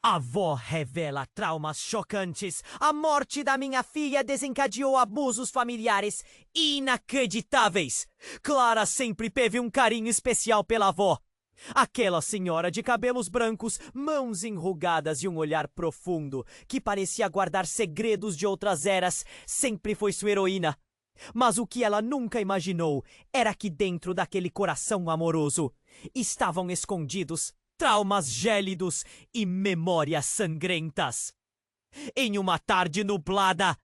A avó revela traumas chocantes. A morte da minha filha desencadeou abusos familiares inacreditáveis. Clara sempre teve um carinho especial pela avó. Aquela senhora de cabelos brancos, mãos enrugadas e um olhar profundo, que parecia guardar segredos de outras eras, sempre foi sua heroína. Mas o que ela nunca imaginou era que dentro daquele coração amoroso estavam escondidos traumas gélidos e memórias sangrentas. Em uma tarde nublada,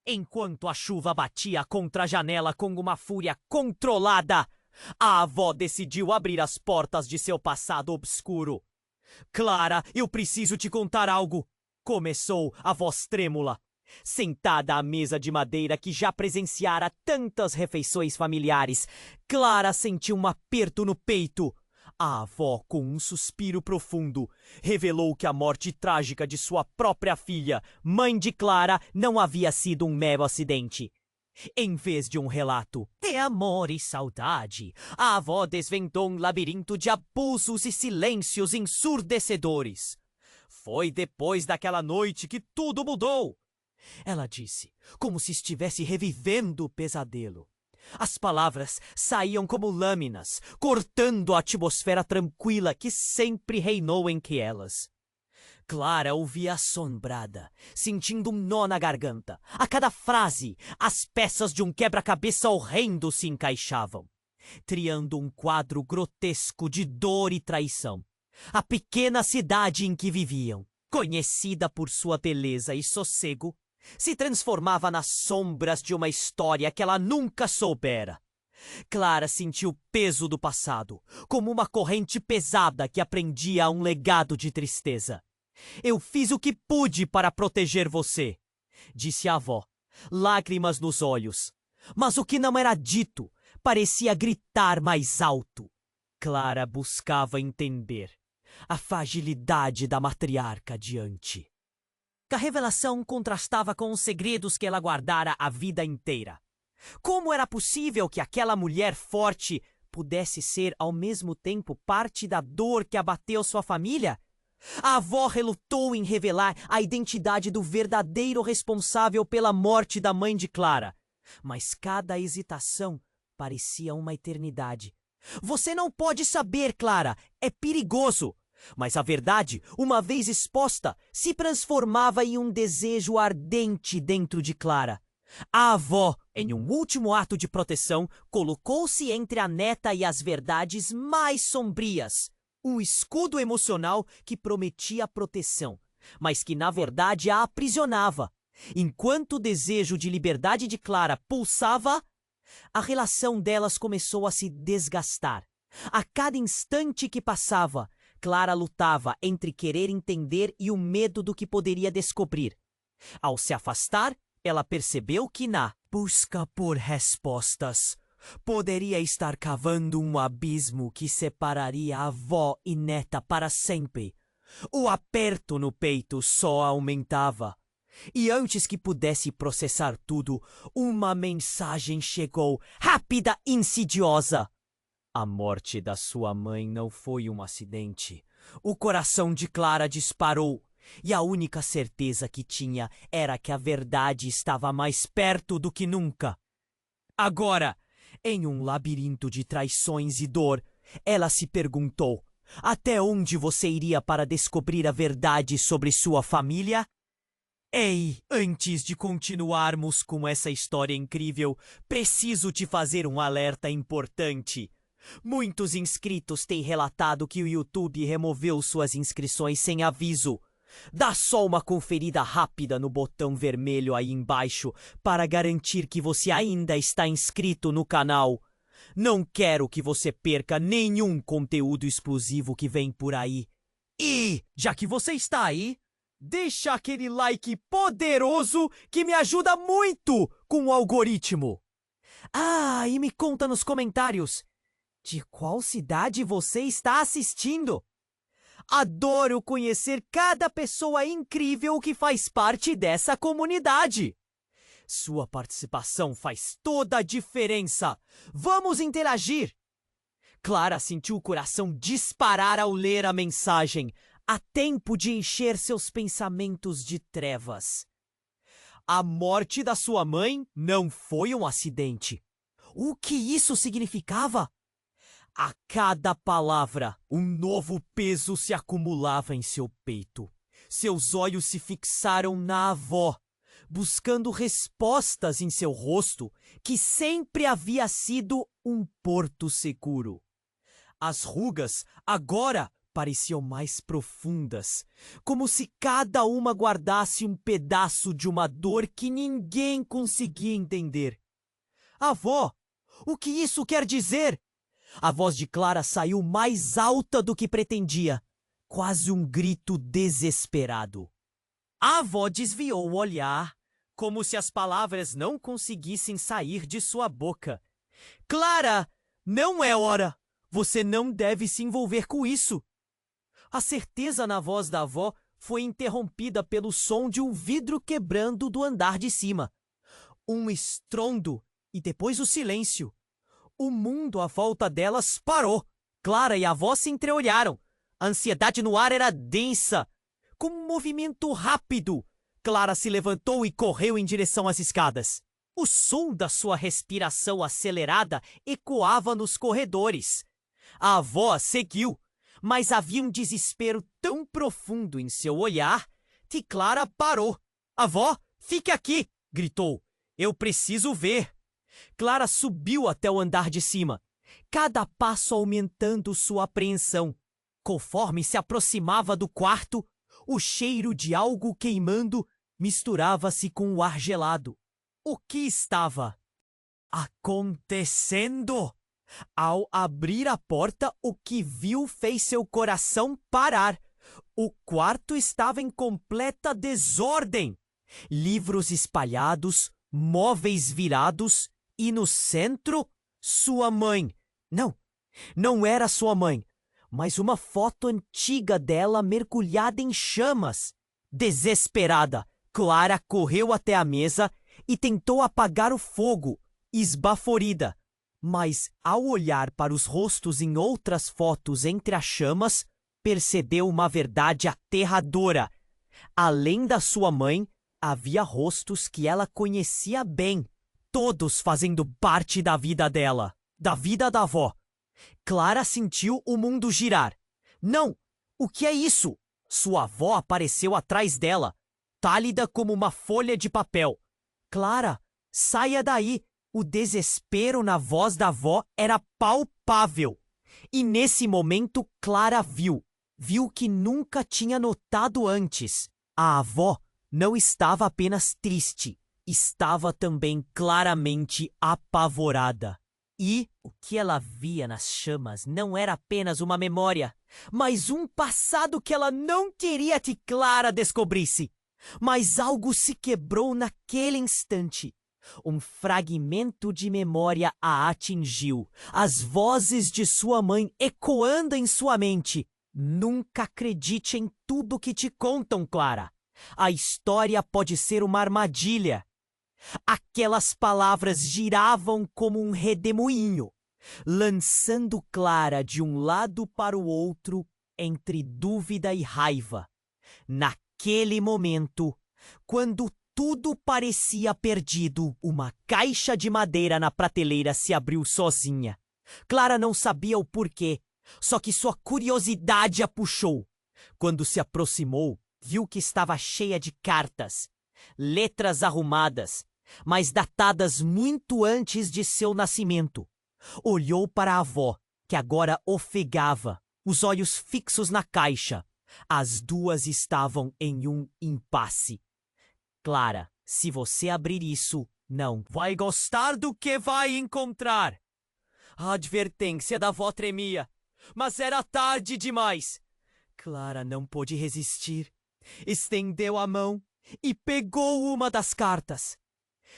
enquanto a chuva batia contra a janela com uma fúria controlada, a avó decidiu abrir as portas de seu passado obscuro. Clara, eu preciso te contar algo, começou a voz trêmula. Sentada à mesa de madeira que já presenciara tantas refeições familiares, Clara sentiu um aperto no peito. A avó, com um suspiro profundo, revelou que a morte trágica de sua própria filha, mãe de Clara, não havia sido um mero acidente. Em vez de um relato de amor e saudade, a avó desvendou um labirinto de abusos e silêncios ensurdecedores. Foi depois daquela noite que tudo mudou. Ela disse, como se estivesse revivendo o pesadelo. As palavras saíam como lâminas, cortando a atmosfera tranquila que sempre reinou entre elas. Clara ouvia assombrada, sentindo um nó na garganta. A cada frase, as peças de um quebra-cabeça horrendo se encaixavam, criando um quadro grotesco de dor e traição. A pequena cidade em que viviam, conhecida por sua beleza e sossego, se transformava nas sombras de uma história que ela nunca soubera. Clara sentiu o peso do passado, como uma corrente pesada que aprendia um legado de tristeza. Eu fiz o que pude para proteger você, disse a avó, lágrimas nos olhos. Mas o que não era dito parecia gritar mais alto. Clara buscava entender a fragilidade da matriarca diante. A revelação contrastava com os segredos que ela guardara a vida inteira. Como era possível que aquela mulher forte pudesse ser ao mesmo tempo parte da dor que abateu sua família? A avó relutou em revelar a identidade do verdadeiro responsável pela morte da mãe de Clara. Mas cada hesitação parecia uma eternidade. Você não pode saber, Clara, é perigoso. Mas a verdade, uma vez exposta, se transformava em um desejo ardente dentro de Clara. A avó, em um último ato de proteção, colocou-se entre a neta e as verdades mais sombrias. Um escudo emocional que prometia proteção, mas que na verdade a aprisionava. Enquanto o desejo de liberdade de Clara pulsava, a relação delas começou a se desgastar. A cada instante que passava, Clara lutava entre querer entender e o medo do que poderia descobrir. Ao se afastar, ela percebeu que na busca por respostas poderia estar cavando um abismo que separaria avó e neta para sempre. O aperto no peito só aumentava. E antes que pudesse processar tudo, uma mensagem chegou, rápida e insidiosa. A morte da sua mãe não foi um acidente. O coração de Clara disparou, e a única certeza que tinha era que a verdade estava mais perto do que nunca. Agora, em um labirinto de traições e dor, ela se perguntou: até onde você iria para descobrir a verdade sobre sua família? Ei, antes de continuarmos com essa história incrível, preciso te fazer um alerta importante. Muitos inscritos têm relatado que o YouTube removeu suas inscrições sem aviso. Dá só uma conferida rápida no botão vermelho aí embaixo para garantir que você ainda está inscrito no canal. Não quero que você perca nenhum conteúdo exclusivo que vem por aí. E, já que você está aí, deixa aquele like poderoso que me ajuda muito com o algoritmo. Ah, e me conta nos comentários, de qual cidade você está assistindo? Adoro conhecer cada pessoa incrível que faz parte dessa comunidade. Sua participação faz toda a diferença. Vamos interagir! Clara sentiu o coração disparar ao ler a mensagem. Há tempo de encher seus pensamentos de trevas. A morte da sua mãe não foi um acidente. O que isso significava? A cada palavra, um novo peso se acumulava em seu peito. Seus olhos se fixaram na avó, buscando respostas em seu rosto, que sempre havia sido um porto seguro. As rugas agora pareciam mais profundas, como se cada uma guardasse um pedaço de uma dor que ninguém conseguia entender. Avó, o que isso quer dizer? A voz de Clara saiu mais alta do que pretendia, quase um grito desesperado. A avó desviou o olhar, como se as palavras não conseguissem sair de sua boca. Clara, não é hora! Você não deve se envolver com isso! A certeza na voz da avó foi interrompida pelo som de um vidro quebrando do andar de cima. Um estrondo e depois o silêncio. O mundo à volta delas parou. Clara e a avó se entreolharam. A ansiedade no ar era densa. Com um movimento rápido, Clara se levantou e correu em direção às escadas. O som da sua respiração acelerada ecoava nos corredores. A avó seguiu, mas havia um desespero tão profundo em seu olhar que Clara parou. "Avó, fique aqui!" gritou. "Eu preciso ver." Clara subiu até o andar de cima, cada passo aumentando sua apreensão. Conforme se aproximava do quarto, o cheiro de algo queimando misturava-se com o ar gelado. O que estava acontecendo? Ao abrir a porta, o que viu fez seu coração parar. O quarto estava em completa desordem. Livros espalhados, móveis virados e no centro, sua mãe. Não era sua mãe, mas uma foto antiga dela mergulhada em chamas. Desesperada, Clara correu até a mesa e tentou apagar o fogo, esbaforida. Mas, ao olhar para os rostos em outras fotos entre as chamas, percebeu uma verdade aterradora. Além da sua mãe, havia rostos que ela conhecia bem, todos fazendo parte da vida dela, da vida da avó. Clara sentiu o mundo girar. Não! O que é isso? Sua avó apareceu atrás dela, pálida como uma folha de papel. "Clara, saia daí!" O desespero na voz da avó era palpável. E nesse momento Clara viu que nunca tinha notado antes. A avó não estava apenas triste, estava também claramente apavorada. E o que ela via nas chamas não era apenas uma memória, mas um passado que ela não queria que Clara descobrisse. Mas algo se quebrou naquele instante. Um fragmento de memória a atingiu, as vozes de sua mãe ecoando em sua mente. "Nunca acredite em tudo que te contam, Clara. A história pode ser uma armadilha." Aquelas palavras giravam como um redemoinho, lançando Clara de um lado para o outro entre dúvida e raiva. Naquele momento, quando tudo parecia perdido, uma caixa de madeira na prateleira se abriu sozinha. Clara não sabia o porquê, só que sua curiosidade a puxou. Quando se aproximou, viu que estava cheia de cartas, letras arrumadas, mas datadas muito antes de seu nascimento. Olhou para a avó, que agora ofegava, os olhos fixos na caixa. As duas estavam em um impasse. "Clara, se você abrir isso, não vai gostar do que vai encontrar." A advertência da avó tremia, mas era tarde demais. Clara não pôde resistir. Estendeu a mão e pegou uma das cartas.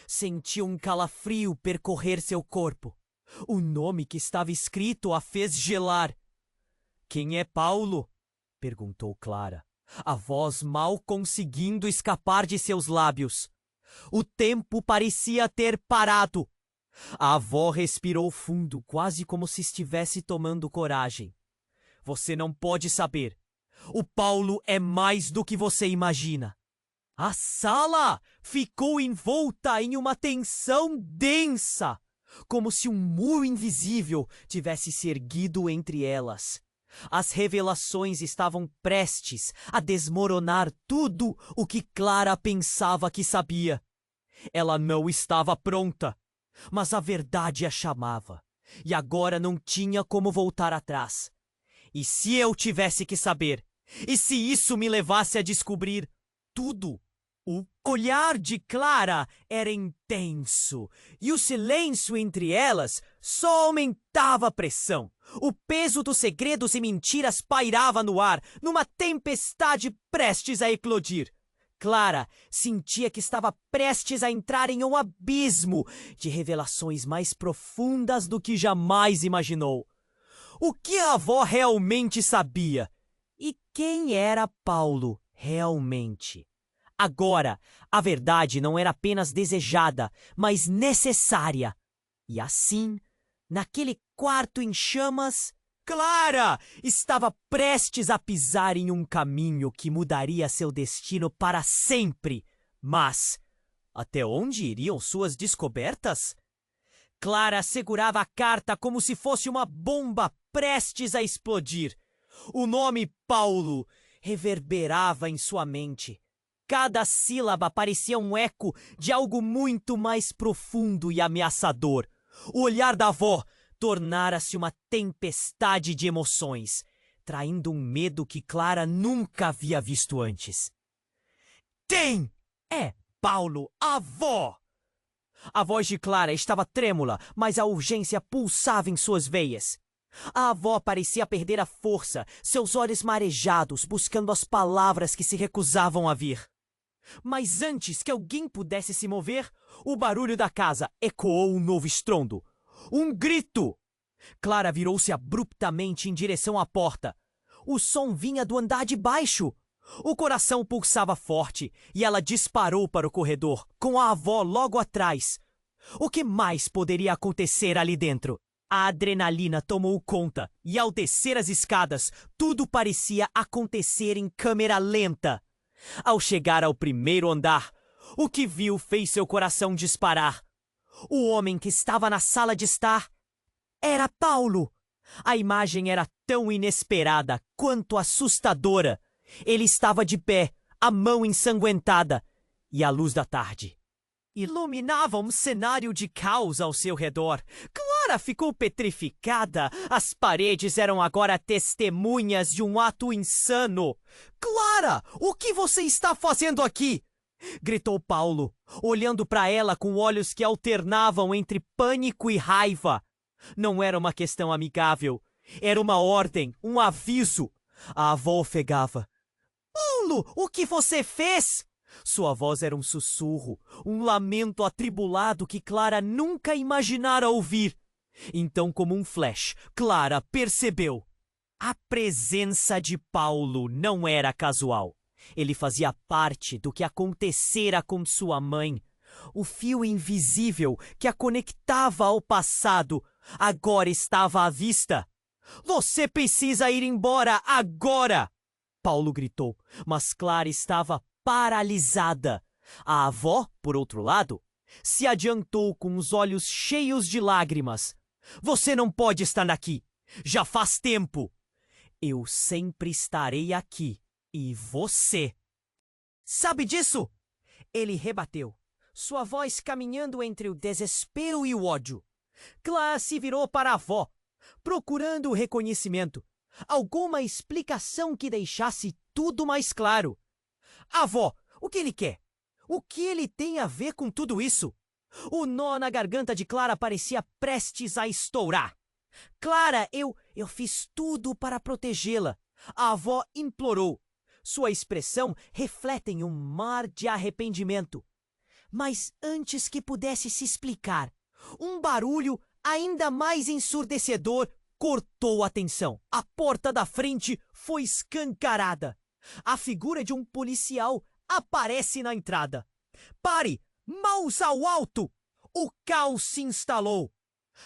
Sentiu um calafrio percorrer seu corpo. O nome que estava escrito a fez gelar. "Quem é Paulo?" perguntou Clara, a voz mal conseguindo escapar de seus lábios. O tempo parecia ter parado. A avó respirou fundo, quase como se estivesse tomando coragem. "Você não pode saber. O Paulo é mais do que você imagina. A sala ficou envolta em uma tensão densa, como se um muro invisível tivesse se erguido entre elas. As revelações estavam prestes a desmoronar tudo o que Clara pensava que sabia. Ela não estava pronta, mas a verdade a chamava, e agora não tinha como voltar atrás. E se eu tivesse que saber? E se isso me levasse a descobrir tudo? O olhar de Clara era intenso, e o silêncio entre elas só aumentava a pressão. O peso dos segredos e mentiras pairava no ar, numa tempestade prestes a eclodir. Clara sentia que estava prestes a entrar em um abismo de revelações mais profundas do que jamais imaginou. O que a avó realmente sabia? E quem era Paulo realmente? Agora, a verdade não era apenas desejada, mas necessária. E assim, naquele quarto em chamas, Clara estava prestes a pisar em um caminho que mudaria seu destino para sempre. Mas, até onde iriam suas descobertas? Clara segurava a carta como se fosse uma bomba prestes a explodir. O nome Paulo reverberava em sua mente. Cada sílaba parecia um eco de algo muito mais profundo e ameaçador. O olhar da avó tornara-se uma tempestade de emoções, traindo um medo que Clara nunca havia visto antes. É Paulo, avó! A voz de Clara estava trêmula, mas a urgência pulsava em suas veias. A avó parecia perder a força, seus olhos marejados, buscando as palavras que se recusavam a vir. Mas antes que alguém pudesse se mover, o barulho da casa ecoou um novo estrondo. Um grito! Clara virou-se abruptamente em direção à porta. O som vinha do andar de baixo. O coração pulsava forte e ela disparou para o corredor, com a avó logo atrás. O que mais poderia acontecer ali dentro? A adrenalina tomou conta e, ao descer as escadas, tudo parecia acontecer em câmera lenta. Ao chegar ao primeiro andar, o que viu fez seu coração disparar. O homem que estava na sala de estar era Paulo. A imagem era tão inesperada quanto assustadora. Ele estava de pé, a mão ensanguentada, e a luz da tarde iluminava um cenário de caos ao seu redor. Clara ficou petrificada. As paredes eram agora testemunhas de um ato insano. Clara, o que você está fazendo aqui? Gritou Paulo, olhando para ela com olhos que alternavam entre pânico e raiva. Não era uma questão amigável. Era uma ordem, um aviso. A avó ofegava. Paulo, o que você fez? Sua voz era um sussurro, um lamento atribulado que Clara nunca imaginara ouvir. Então, como um flash, Clara percebeu. A presença de Paulo não era casual. Ele fazia parte do que acontecera com sua mãe. O fio invisível que a conectava ao passado agora estava à vista. Você precisa ir embora agora! Paulo gritou, mas Clara estava paralisada. A avó, por outro lado, se adiantou com os olhos cheios de lágrimas. Você não pode estar aqui. Já faz tempo. Eu sempre estarei aqui. E você? Sabe disso? Ele rebateu, sua voz caminhando entre o desespero e o ódio. Clara se virou para a avó, procurando o reconhecimento. Alguma explicação que deixasse tudo mais claro. Avó, o que ele quer? O que ele tem a ver com tudo isso? O nó na garganta de Clara parecia prestes a estourar. Clara, eu fiz tudo para protegê-la. A avó implorou. Sua expressão reflete um mar de arrependimento. Mas antes que pudesse se explicar, um barulho ainda mais ensurdecedor cortou a atenção. A porta da frente foi escancarada. A figura de um policial aparece na entrada. Pare! Mãos ao alto! O caos se instalou.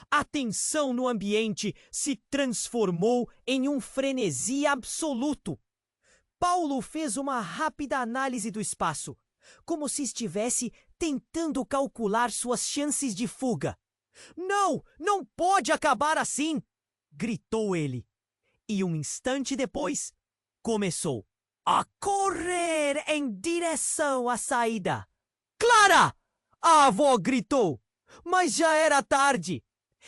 A tensão no ambiente se transformou em um frenesi absoluto. Paulo fez uma rápida análise do espaço, como se estivesse tentando calcular suas chances de fuga. Não! Não pode acabar assim! Gritou ele. E um instante depois, começou a correr em direção à saída. Clara! A avó gritou, mas já era tarde.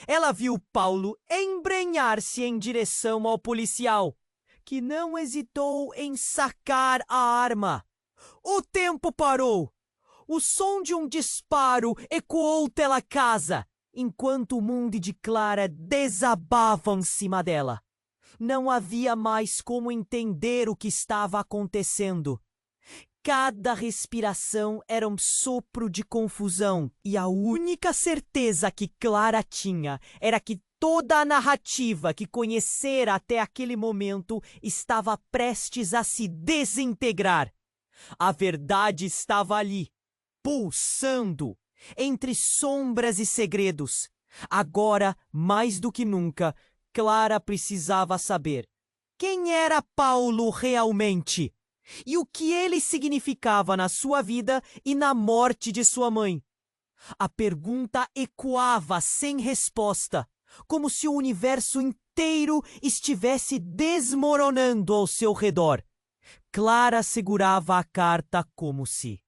Ela viu Paulo embrenhar-se em direção ao policial, que não hesitou em sacar a arma. O tempo parou. O som de um disparo ecoou pela casa, enquanto o mundo de Clara desabava em cima dela. Não havia mais como entender o que estava acontecendo. Cada respiração era um sopro de confusão, e a única certeza que Clara tinha era que toda a narrativa que conhecera até aquele momento estava prestes a se desintegrar. A verdade estava ali, pulsando, entre sombras e segredos. Agora, mais do que nunca, Clara precisava saber quem era Paulo realmente e o que ele significava na sua vida e na morte de sua mãe. A pergunta ecoava sem resposta, como se o universo inteiro estivesse desmoronando ao seu redor. Clara segurava a carta como se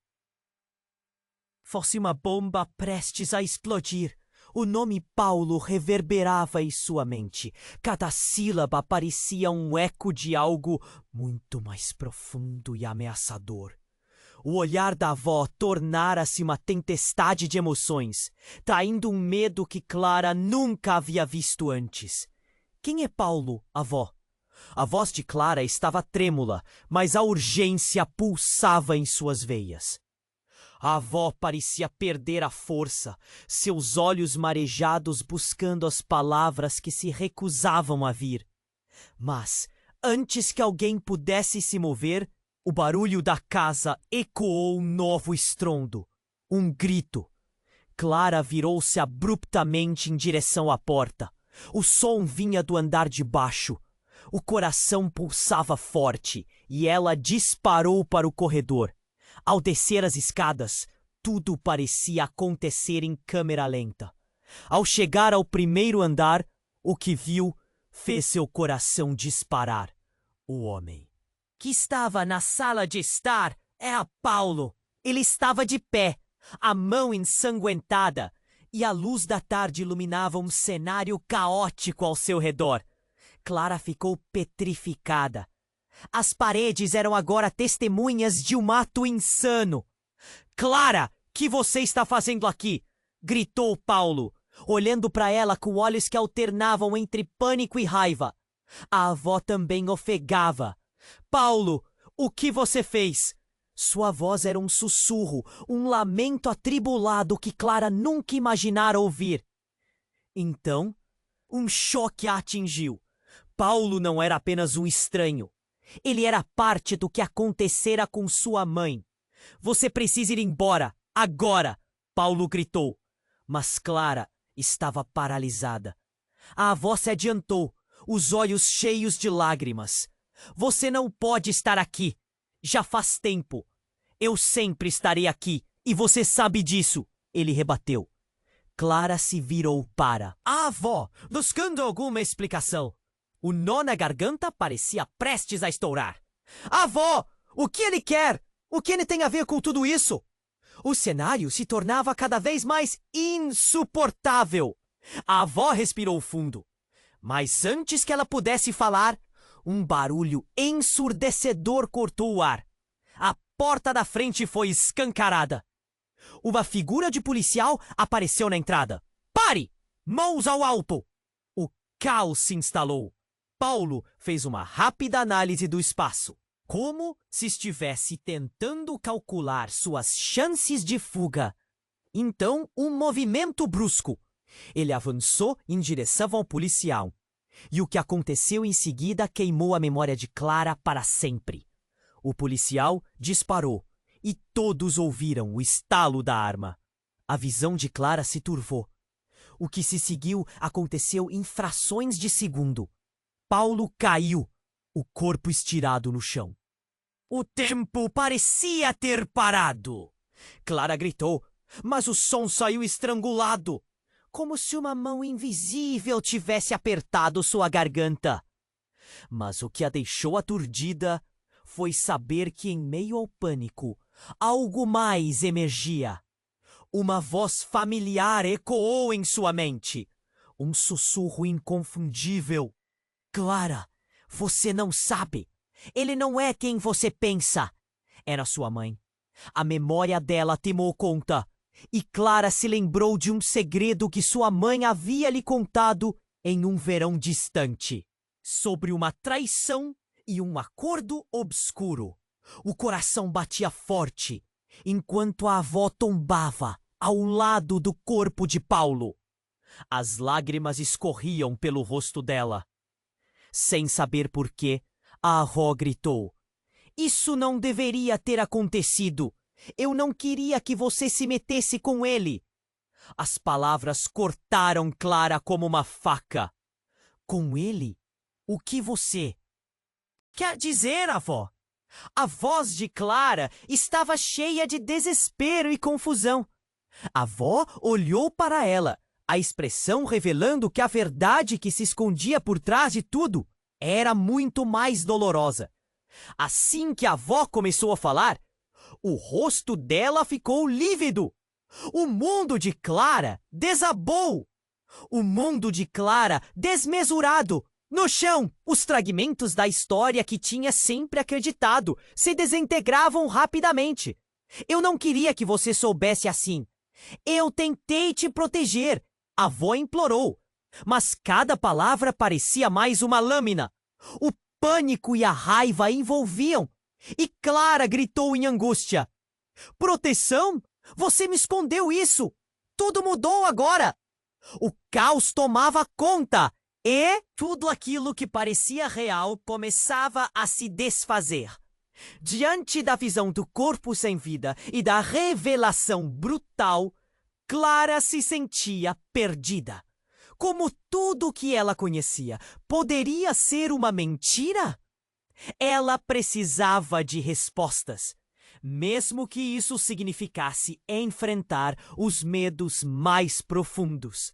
fosse uma bomba prestes a explodir. O nome Paulo reverberava em sua mente. Cada sílaba parecia um eco de algo muito mais profundo e ameaçador. O olhar da avó tornara-se uma tempestade de emoções, traindo um medo que Clara nunca havia visto antes. Quem é Paulo, avó? A voz de Clara estava trêmula, mas a urgência pulsava em suas veias. A avó parecia perder a força, seus olhos marejados buscando as palavras que se recusavam a vir. Mas, antes que alguém pudesse se mover, o barulho da casa ecoou um novo estrondo, um grito. Clara virou-se abruptamente em direção à porta. O som vinha do andar de baixo. O coração pulsava forte e ela disparou para o corredor. Ao descer as escadas, tudo parecia acontecer em câmera lenta. Ao chegar ao primeiro andar, o que viu fez seu coração disparar. O homem que estava na sala de estar era Paulo. Ele estava de pé, a mão ensanguentada, e a luz da tarde iluminava um cenário caótico ao seu redor. Clara ficou petrificada. As paredes eram agora testemunhas de um ato insano. Clara, que você está fazendo aqui? Gritou Paulo, olhando para ela com olhos que alternavam entre pânico e raiva. A avó também ofegava. Paulo, o que você fez? Sua voz era um sussurro, um lamento atribulado que Clara nunca imaginara ouvir. Então, um choque a atingiu. Paulo não era apenas um estranho. Ele era parte do que acontecera com sua mãe. Você precisa ir embora, agora! Paulo gritou. Mas Clara estava paralisada. A avó se adiantou, os olhos cheios de lágrimas. Você não pode estar aqui. Já faz tempo. Eu sempre estarei aqui, e você sabe disso, ele rebateu. Clara se virou para a avó, buscando alguma explicação. O nó na garganta parecia prestes a estourar. Avó, o que ele quer? O que ele tem a ver com tudo isso? O cenário se tornava cada vez mais insuportável. A avó respirou fundo. Mas antes que ela pudesse falar, um barulho ensurdecedor cortou o ar. A porta da frente foi escancarada. Uma figura de policial apareceu na entrada. Pare! Mãos ao alto! O caos se instalou. Paulo fez uma rápida análise do espaço, como se estivesse tentando calcular suas chances de fuga. Então, um movimento brusco. Ele avançou em direção ao policial. E o que aconteceu em seguida queimou a memória de Clara para sempre. O policial disparou, e todos ouviram o estalo da arma. A visão de Clara se turvou. O que se seguiu aconteceu em frações de segundo. Paulo caiu, o corpo estirado no chão. O tempo parecia ter parado. Clara gritou, mas o som saiu estrangulado, como se uma mão invisível tivesse apertado sua garganta. Mas o que a deixou aturdida foi saber que, em meio ao pânico, algo mais emergia. Uma voz familiar ecoou em sua mente. Um sussurro inconfundível. Clara, você não sabe. Ele não é quem você pensa. Era sua mãe. A memória dela tomou conta. E Clara se lembrou de um segredo que sua mãe havia lhe contado em um verão distante. Sobre uma traição e um acordo obscuro. O coração batia forte, enquanto a avó tombava ao lado do corpo de Paulo. As lágrimas escorriam pelo rosto dela. Sem saber por quê, a avó gritou: "Isso não deveria ter acontecido. Eu não queria que você se metesse com ele." As palavras cortaram Clara como uma faca. "Com ele? O que você quer dizer, avó?" A voz de Clara estava cheia de desespero e confusão. A avó olhou para ela, a expressão revelando que a verdade que se escondia por trás de tudo era muito mais dolorosa. Assim que a avó começou a falar, o rosto dela ficou lívido. O mundo de Clara desabou. O mundo de Clara desmesurado. No chão, os fragmentos da história que tinha sempre acreditado se desintegravam rapidamente. "Eu não queria que você soubesse assim. Eu tentei te proteger", a avó implorou. Mas cada palavra parecia mais uma lâmina. O pânico e a raiva envolviam. E Clara gritou em angústia: "Proteção? Você me escondeu isso! Tudo mudou agora!" O caos tomava conta. E tudo aquilo que parecia real começava a se desfazer. Diante da visão do corpo sem vida e da revelação brutal, Clara se sentia perdida. Como tudo que ela conhecia poderia ser uma mentira? Ela precisava de respostas, mesmo que isso significasse enfrentar os medos mais profundos.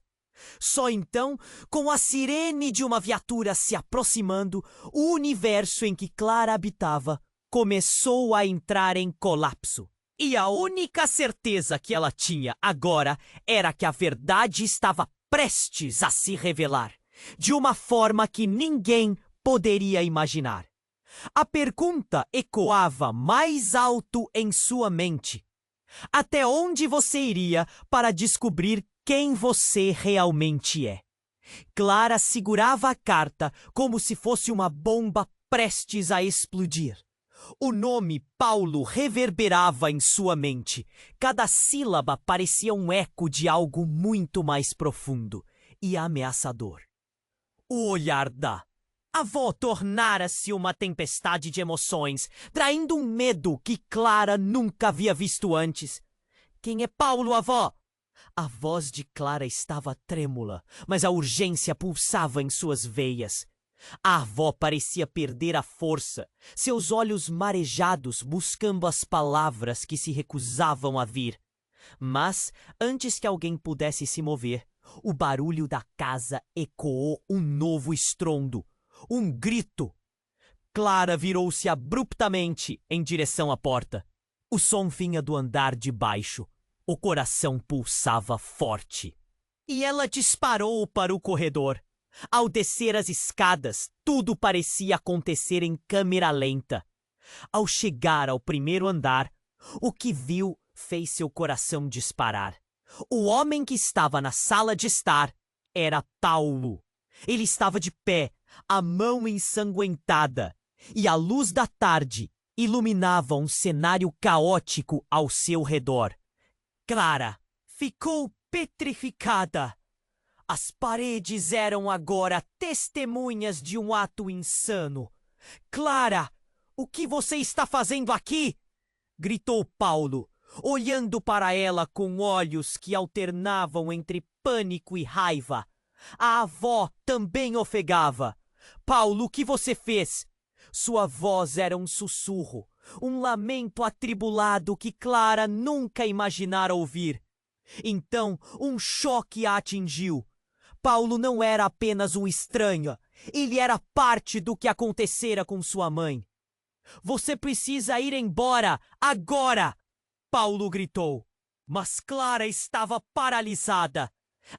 Só então, com a sirene de uma viatura se aproximando, o universo em que Clara habitava começou a entrar em colapso. E a única certeza que ela tinha agora era que a verdade estava prestes a se revelar, de uma forma que ninguém poderia imaginar. A pergunta ecoava mais alto em sua mente: até onde você iria para descobrir quem você realmente é? Clara segurava a carta como se fosse uma bomba prestes a explodir. O nome Paulo reverberava em sua mente. Cada sílaba parecia um eco de algo muito mais profundo e ameaçador. O olhar da avó tornara-se uma tempestade de emoções, traindo um medo que Clara nunca havia visto antes. "Quem é Paulo, avó?" A voz de Clara estava trêmula, mas a urgência pulsava em suas veias. A avó parecia perder a força, seus olhos marejados buscando as palavras que se recusavam a vir. Mas, antes que alguém pudesse se mover, o barulho da casa ecoou um novo estrondo, um grito. Clara virou-se abruptamente em direção à porta. O som vinha do andar de baixo. O coração pulsava forte. E ela disparou para o corredor. Ao descer as escadas, tudo parecia acontecer em câmera lenta. Ao chegar ao primeiro andar, o que viu fez seu coração disparar. O homem que estava na sala de estar era Paulo. Ele estava de pé, a mão ensanguentada, e a luz da tarde iluminava um cenário caótico ao seu redor. Clara ficou petrificada. As paredes eram agora testemunhas de um ato insano. "Clara, o que você está fazendo aqui?" gritou Paulo, olhando para ela com olhos que alternavam entre pânico e raiva. A avó também ofegava. "Paulo, o que você fez?" Sua voz era um sussurro, um lamento atribulado que Clara nunca imaginara ouvir. Então, um choque a atingiu. Paulo não era apenas um estranho, ele era parte do que acontecera com sua mãe. Você precisa ir embora, agora! Paulo gritou. Mas Clara estava paralisada.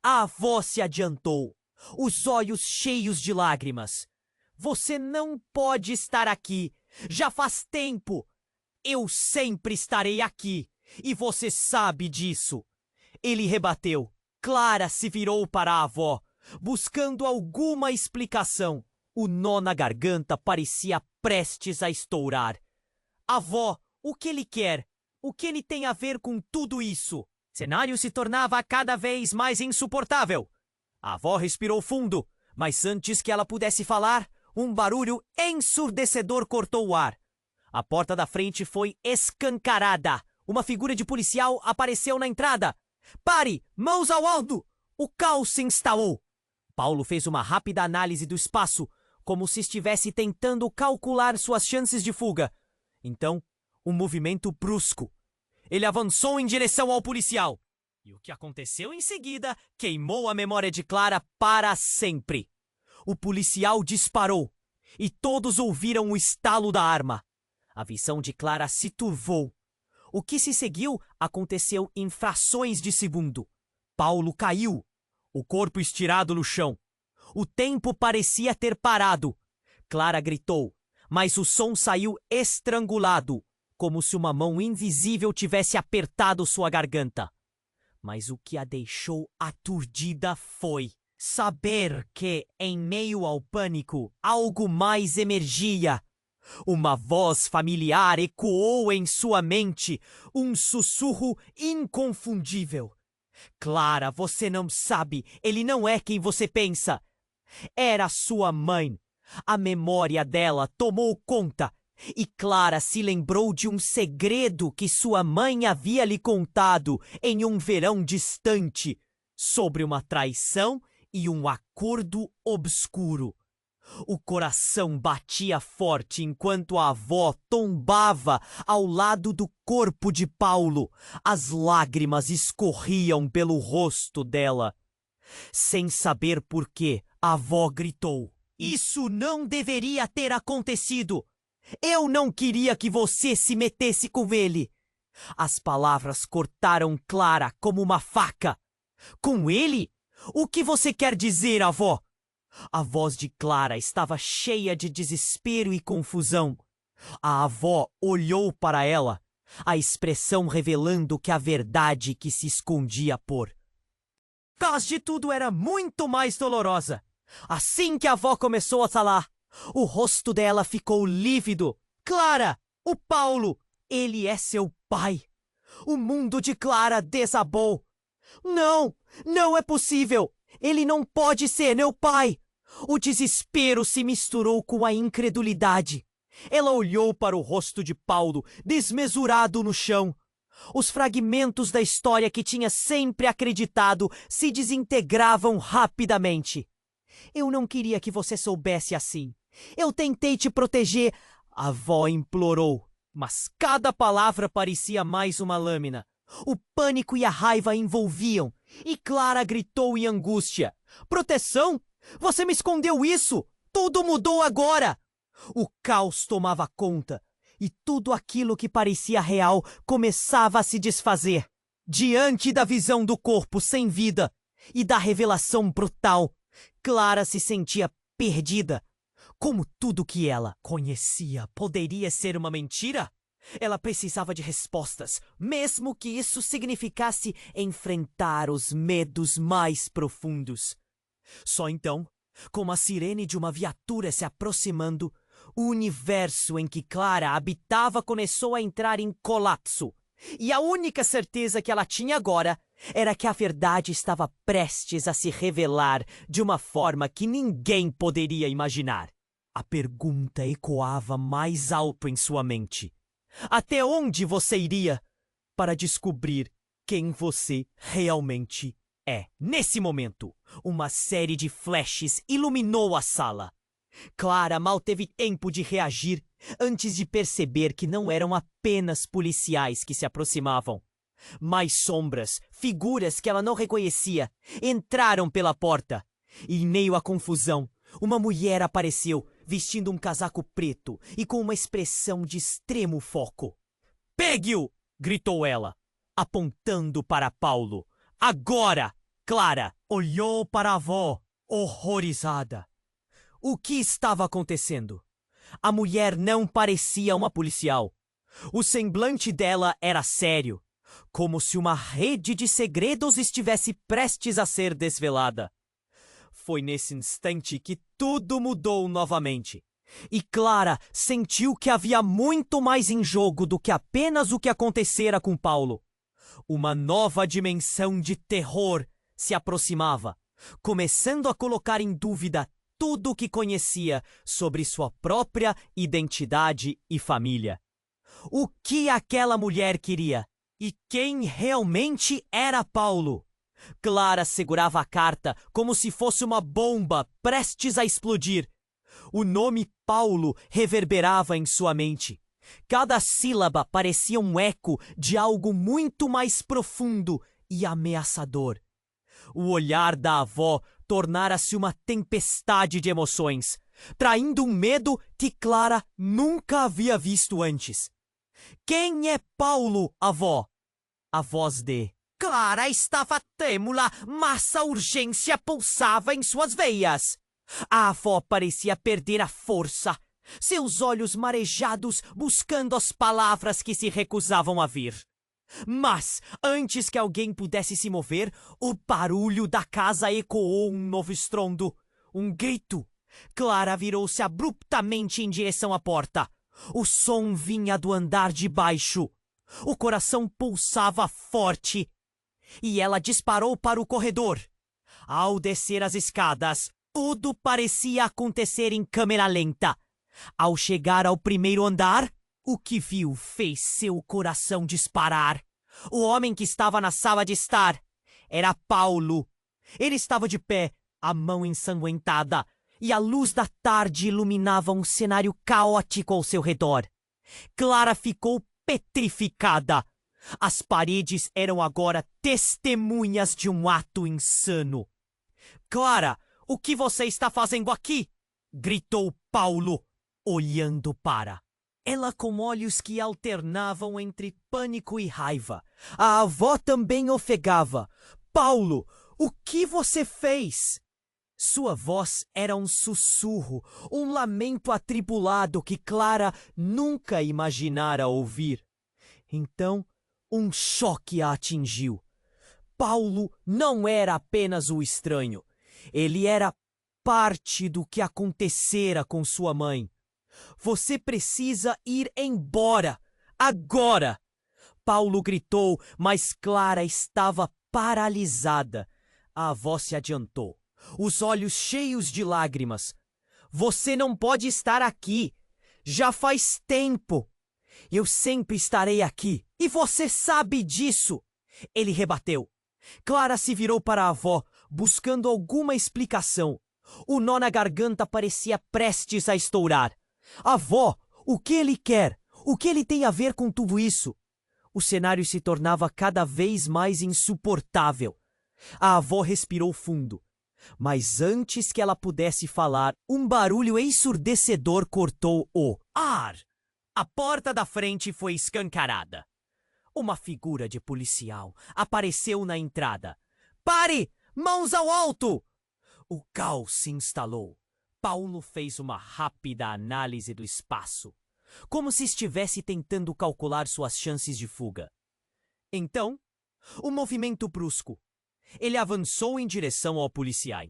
A avó se adiantou, os olhos cheios de lágrimas. Você não pode estar aqui. Já faz tempo. Eu sempre estarei aqui, e você sabe disso. Ele rebateu. Clara se virou para a avó, buscando alguma explicação. O nó na garganta parecia prestes a estourar. Avó, o que ele quer? O que ele tem a ver com tudo isso? O cenário se tornava cada vez mais insuportável. A avó respirou fundo, mas antes que ela pudesse falar, um barulho ensurdecedor cortou o ar. A porta da frente foi escancarada. Uma figura de policial apareceu na entrada. Pare! Mãos ao alto! O caos se instalou. Paulo fez uma rápida análise do espaço, como se estivesse tentando calcular suas chances de fuga. Então, um movimento brusco. Ele avançou em direção ao policial. E o que aconteceu em seguida queimou a memória de Clara para sempre. O policial disparou, e todos ouviram o estalo da arma. A visão de Clara se turvou. O que se seguiu aconteceu em frações de segundo. Paulo caiu, o corpo estirado no chão. O tempo parecia ter parado. Clara gritou, mas o som saiu estrangulado, como se uma mão invisível tivesse apertado sua garganta. Mas o que a deixou aturdida foi saber que, em meio ao pânico, algo mais emergia. Uma voz familiar ecoou em sua mente, um sussurro inconfundível. Clara, você não sabe, ele não é quem você pensa. Era sua mãe. A memória dela tomou conta, e Clara se lembrou de um segredo que sua mãe havia lhe contado em um verão distante, sobre uma traição e um acordo obscuro. O coração batia forte enquanto a avó tombava ao lado do corpo de Paulo. As lágrimas escorriam pelo rosto dela. Sem saber por quê, a avó gritou: "Isso não deveria ter acontecido! Eu não queria que você se metesse com ele!" As palavras cortaram Clara como uma faca. "Com ele? O que você quer dizer, avó?" A voz de Clara estava cheia de desespero e confusão. A avó olhou para ela, a expressão revelando que a verdade que se escondia por trás de tudo era muito mais dolorosa. Assim que a avó começou a falar, o rosto dela ficou lívido. "Clara, o Paulo, ele é seu pai." O mundo de Clara desabou. "Não, não é possível. Ele não pode ser meu pai." O desespero se misturou com a incredulidade. Ela olhou para o rosto de Paulo, desmesurado no chão. Os fragmentos da história que tinha sempre acreditado se desintegravam rapidamente. "Eu não queria que você soubesse assim. Eu tentei te proteger", a avó implorou. Mas cada palavra parecia mais uma lâmina. O pânico e a raiva envolviam, e Clara gritou em angústia: "Proteção? Você me escondeu isso! Tudo mudou agora!" O caos tomava conta, e tudo aquilo que parecia real começava a se desfazer. Diante da visão do corpo sem vida e da revelação brutal, Clara se sentia perdida. Como tudo que ela conhecia poderia ser uma mentira? Ela precisava de respostas, mesmo que isso significasse enfrentar os medos mais profundos. Só então, como a sirene de uma viatura se aproximando, o universo em que Clara habitava começou a entrar em colapso. E a única certeza que ela tinha agora era que a verdade estava prestes a se revelar de uma forma que ninguém poderia imaginar. A pergunta ecoava mais alto em sua mente: até onde você iria para descobrir quem você realmente é? Nesse momento, uma série de flashes iluminou a sala. Clara mal teve tempo de reagir antes de perceber que não eram apenas policiais que se aproximavam. Mais sombras, figuras que ela não reconhecia, entraram pela porta. E em meio à confusão, uma mulher apareceu, vestindo um casaco preto e com uma expressão de extremo foco. "Pegue-o!" gritou ela, apontando para Paulo. "Agora!" Clara olhou para a avó, horrorizada. O que estava acontecendo? A mulher não parecia uma policial. O semblante dela era sério, como se uma rede de segredos estivesse prestes a ser desvelada. Foi nesse instante que tudo mudou novamente. E Clara sentiu que havia muito mais em jogo do que apenas o que acontecera com Paulo. Uma nova dimensão de terror se aproximava, começando a colocar em dúvida tudo o que conhecia sobre sua própria identidade e família. O que aquela mulher queria? E quem realmente era Paulo? Clara segurava a carta como se fosse uma bomba prestes a explodir. O nome Paulo reverberava em sua mente. Cada sílaba parecia um eco de algo muito mais profundo e ameaçador. O olhar da avó tornara-se uma tempestade de emoções, traindo um medo que Clara nunca havia visto antes. "Quem é Paulo, avó?" A voz de Clara estava trêmula, mas a urgência pulsava em suas veias. A avó parecia perder a força, seus olhos marejados buscando as palavras que se recusavam a vir. Mas, antes que alguém pudesse se mover, o barulho da casa ecoou um novo estrondo. Um grito. Clara virou-se abruptamente em direção à porta. O som vinha do andar de baixo. O coração pulsava forte. E ela disparou para o corredor. Ao descer as escadas, tudo parecia acontecer em câmera lenta. Ao chegar ao primeiro andar, o que viu fez seu coração disparar. O homem que estava na sala de estar era Paulo. Ele estava de pé, a mão ensanguentada, e a luz da tarde iluminava um cenário caótico ao seu redor. Clara ficou petrificada. As paredes eram agora testemunhas de um ato insano. "Clara, o que você está fazendo aqui?" gritou Paulo, olhando para ela com olhos que alternavam entre pânico e raiva. A avó também ofegava. "Paulo, o que você fez?" Sua voz era um sussurro, um lamento atribulado que Clara nunca imaginara ouvir. Então, um choque a atingiu. Paulo não era apenas o estranho. Ele era parte do que acontecera com sua mãe. "Você precisa ir embora, agora!" Paulo gritou, mas Clara estava paralisada. A avó se adiantou, os olhos cheios de lágrimas. "Você não pode estar aqui. Já faz tempo. Eu sempre estarei aqui. E você sabe disso!" Ele rebateu. Clara se virou para a avó, buscando alguma explicação. O nó na garganta parecia prestes a estourar. "Avó, o que ele quer? O que ele tem a ver com tudo isso?" O cenário se tornava cada vez mais insuportável. A avó respirou fundo. Mas antes que ela pudesse falar, um barulho ensurdecedor cortou o ar. A porta da frente foi escancarada. Uma figura de policial apareceu na entrada. "Pare! Mãos ao alto!" O caos se instalou. Paulo fez uma rápida análise do espaço, como se estivesse tentando calcular suas chances de fuga. Então, um movimento brusco. Ele avançou em direção ao policial.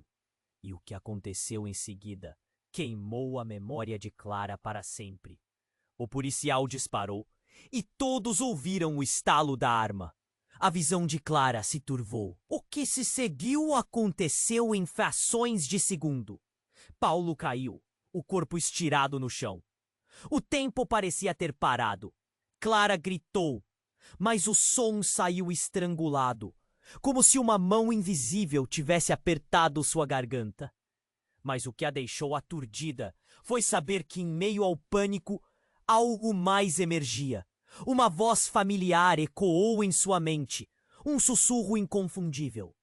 E o que aconteceu em seguida queimou a memória de Clara para sempre. O policial disparou e todos ouviram o estalo da arma. A visão de Clara se turvou. O que se seguiu aconteceu em frações de segundo. Paulo caiu, o corpo estirado no chão. O tempo parecia ter parado. Clara gritou, mas o som saiu estrangulado, como se uma mão invisível tivesse apertado sua garganta. Mas o que a deixou aturdida foi saber que, em meio ao pânico, algo mais emergia. Uma voz familiar ecoou em sua mente, um sussurro inconfundível.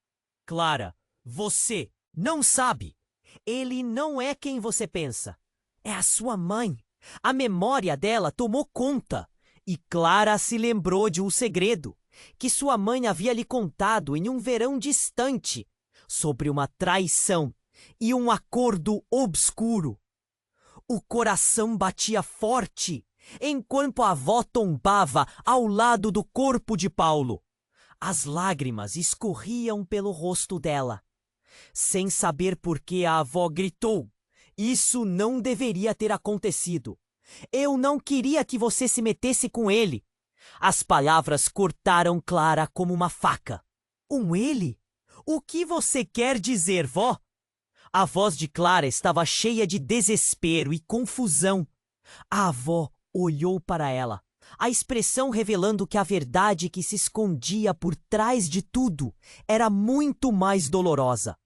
Clara, você não sabe. Ele não é quem você pensa. É a sua mãe. A memória dela tomou conta. E Clara se lembrou de um segredo que sua mãe havia lhe contado em um verão distante, sobre uma traição e um acordo obscuro. O coração batia forte enquanto a avó tombava ao lado do corpo de Paulo. As lágrimas escorriam pelo rosto dela. Sem saber por que, a avó gritou: "Isso não deveria ter acontecido. Eu não queria que você se metesse com ele." As palavras cortaram Clara como uma faca. Ele? O que você quer dizer, vó? A voz de Clara estava cheia de desespero e confusão. A avó olhou para ela, a expressão revelando que a verdade que se escondia por trás de tudo era muito mais dolorosa.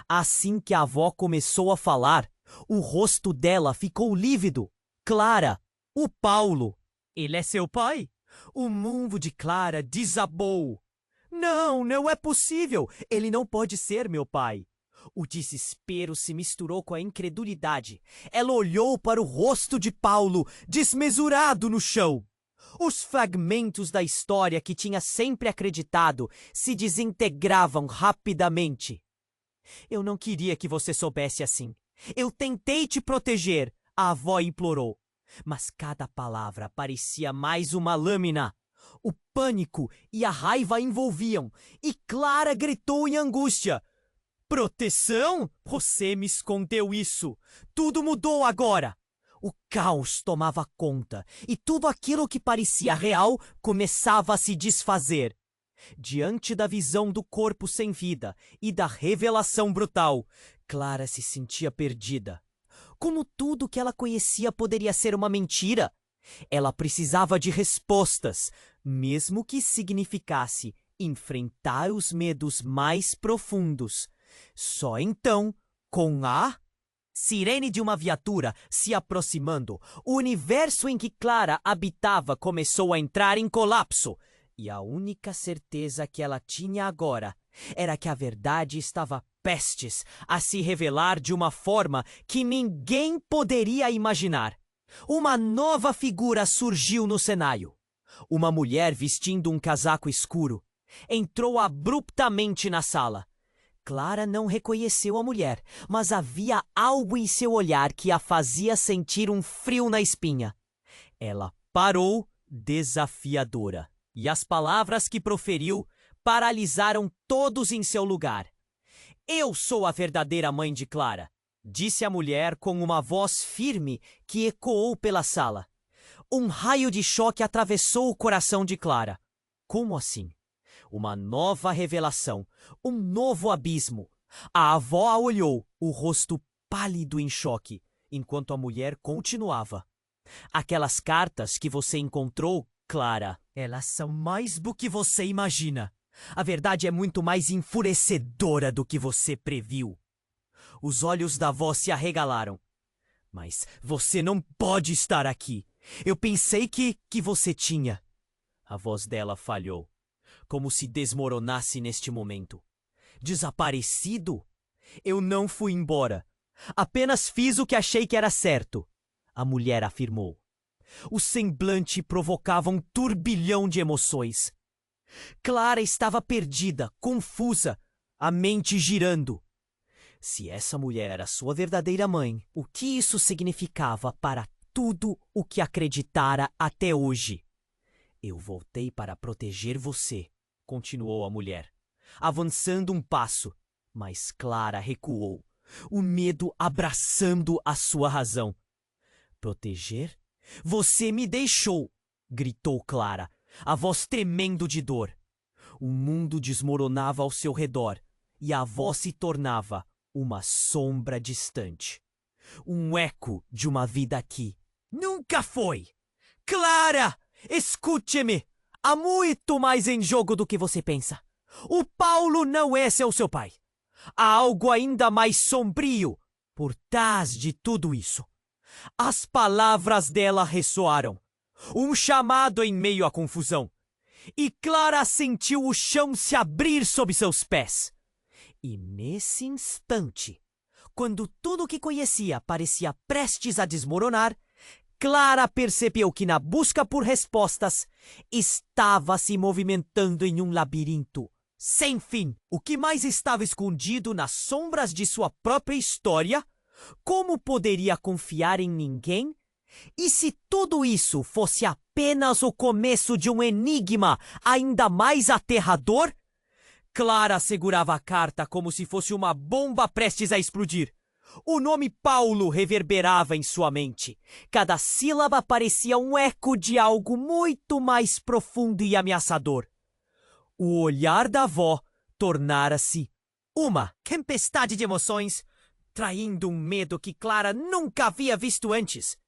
Assim que a avó começou a falar, o rosto dela ficou lívido. Clara, o Paulo. Ele é seu pai? O mundo de Clara desabou. Não, não é possível. Ele não pode ser meu pai. O desespero se misturou com a incredulidade. Ela olhou para o rosto de Paulo, desmesurado no chão. Os fragmentos da história que tinha sempre acreditado se desintegravam rapidamente. Eu não queria que você soubesse assim. Eu tentei te proteger, a avó implorou. Mas cada palavra parecia mais uma lâmina. O pânico e a raiva envolviam, e Clara gritou em angústia: "Proteção? Você me escondeu isso. Tudo mudou agora." O caos tomava conta, e tudo aquilo que parecia real começava a se desfazer. Diante da visão do corpo sem vida e da revelação brutal, Clara se sentia perdida. Como tudo que ela conhecia poderia ser uma mentira? Ela precisava de respostas, mesmo que significasse enfrentar os medos mais profundos. Só então, com a sirene de uma viatura se aproximando, o universo em que Clara habitava começou a entrar em colapso. E a única certeza que ela tinha agora era que a verdade estava prestes a se revelar de uma forma que ninguém poderia imaginar. Uma nova figura surgiu no cenário. Uma mulher vestindo um casaco escuro entrou abruptamente na sala. Clara não reconheceu a mulher, mas havia algo em seu olhar que a fazia sentir um frio na espinha. Ela parou, desafiadora, e as palavras que proferiu paralisaram todos em seu lugar. "Eu sou a verdadeira mãe de Clara", disse a mulher com uma voz firme que ecoou pela sala. Um raio de choque atravessou o coração de Clara. Como assim? Uma nova revelação, um novo abismo. A avó a olhou, o rosto pálido em choque, enquanto a mulher continuava: "Aquelas cartas que você encontrou, Clara, elas são mais do que você imagina. A verdade é muito mais enfurecedora do que você previu." Os olhos da avó se arregalaram. "Mas você não pode estar aqui. Eu pensei que você tinha." A voz dela falhou, como se desmoronasse neste momento. "Desaparecido? Eu não fui embora. Apenas fiz o que achei que era certo", a mulher afirmou. O semblante provocava um turbilhão de emoções. Clara estava perdida, confusa, a mente girando. Se essa mulher era sua verdadeira mãe, o que isso significava para tudo o que acreditara até hoje? "Eu voltei para proteger você", continuou a mulher, avançando um passo, mas Clara recuou, o medo abraçando a sua razão. "Proteger? Você me deixou", gritou Clara, a voz tremendo de dor. O mundo desmoronava ao seu redor e a voz se tornava uma sombra distante. Um eco de uma vida aqui. "Nunca foi! Clara, escute-me! Há muito mais em jogo do que você pensa. O Paulo não é seu pai. Há algo ainda mais sombrio. Por trás de tudo isso, as palavras dela ressoaram. Um chamado em meio à confusão. E Clara sentiu o chão se abrir sob seus pés. E nesse instante, quando tudo o que conhecia parecia prestes a desmoronar, Clara percebeu que na busca por respostas estava se movimentando em um labirinto sem fim. O que mais estava escondido nas sombras de sua própria história? Como poderia confiar em ninguém? E se tudo isso fosse apenas o começo de um enigma ainda mais aterrador? Clara segurava a carta como se fosse uma bomba prestes a explodir. O nome Paulo reverberava em sua mente. Cada sílaba parecia um eco de algo muito mais profundo e ameaçador. O olhar da avó tornara-se uma tempestade de emoções, traindo um medo que Clara nunca havia visto antes.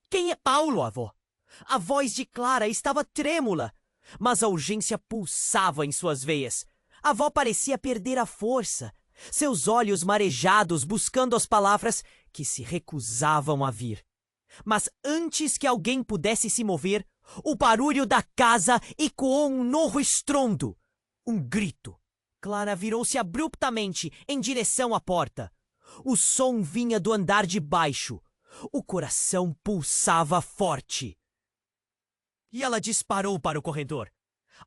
Quem é Paulo, avó? A voz de Clara estava trêmula, mas a urgência pulsava em suas veias. A avó parecia perder a força, seus olhos marejados buscando as palavras que se recusavam a vir. Mas antes que alguém pudesse se mover, o barulho da casa ecoou um novo estrondo. Um grito. Clara virou-se abruptamente em direção à porta. O som vinha do andar de baixo. O coração pulsava forte. E ela disparou para o corredor.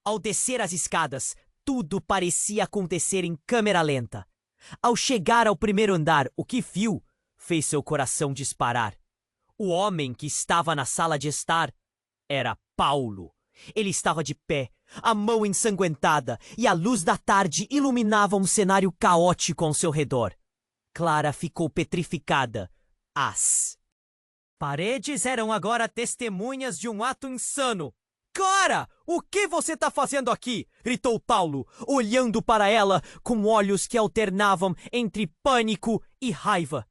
Ao descer as escadas, tudo parecia acontecer em câmera lenta. Ao chegar ao primeiro andar, o que viu fez seu coração disparar. O homem que estava na sala de estar era Paulo. Ele estava de pé, a mão ensanguentada, e a luz da tarde iluminava um cenário caótico ao seu redor. Clara ficou petrificada. As paredes eram agora testemunhas de um ato insano. Clara, o que você está fazendo aqui? Gritou Paulo, olhando para ela com olhos que alternavam entre pânico e raiva.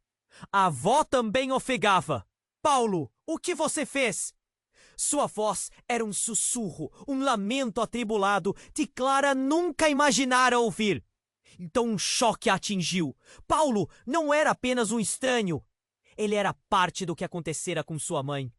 A avó também ofegava. Paulo, o que você fez? Sua voz era um sussurro, um lamento atribulado que Clara nunca imaginara ouvir. Então um choque a atingiu. Paulo não era apenas um estranho. Ele era parte do que acontecera com sua mãe.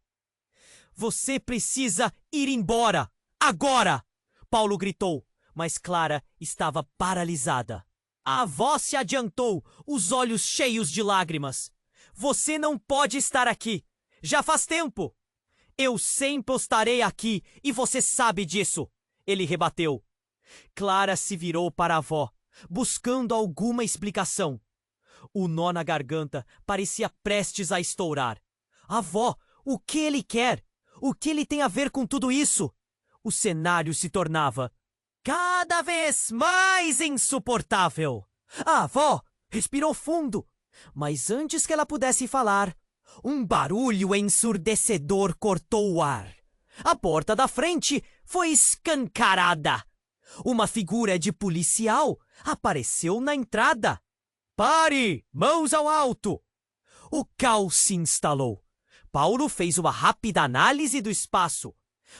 Você precisa ir embora! Agora! Paulo gritou, mas Clara estava paralisada. A avó se adiantou, os olhos cheios de lágrimas. Você não pode estar aqui! Já faz tempo! Eu sempre estarei aqui e você sabe disso! Ele rebateu. Clara se virou para a avó, buscando alguma explicação. O nó na garganta parecia prestes a estourar. Avó, o que ele quer? O que ele tem a ver com tudo isso? O cenário se tornava cada vez mais insuportável. A avó respirou fundo, mas antes que ela pudesse falar, um barulho ensurdecedor cortou o ar. A porta da frente foi escancarada. Uma figura de policial apareceu na entrada. Pare! Mãos ao alto! O caos se instalou. Paulo fez uma rápida análise do espaço,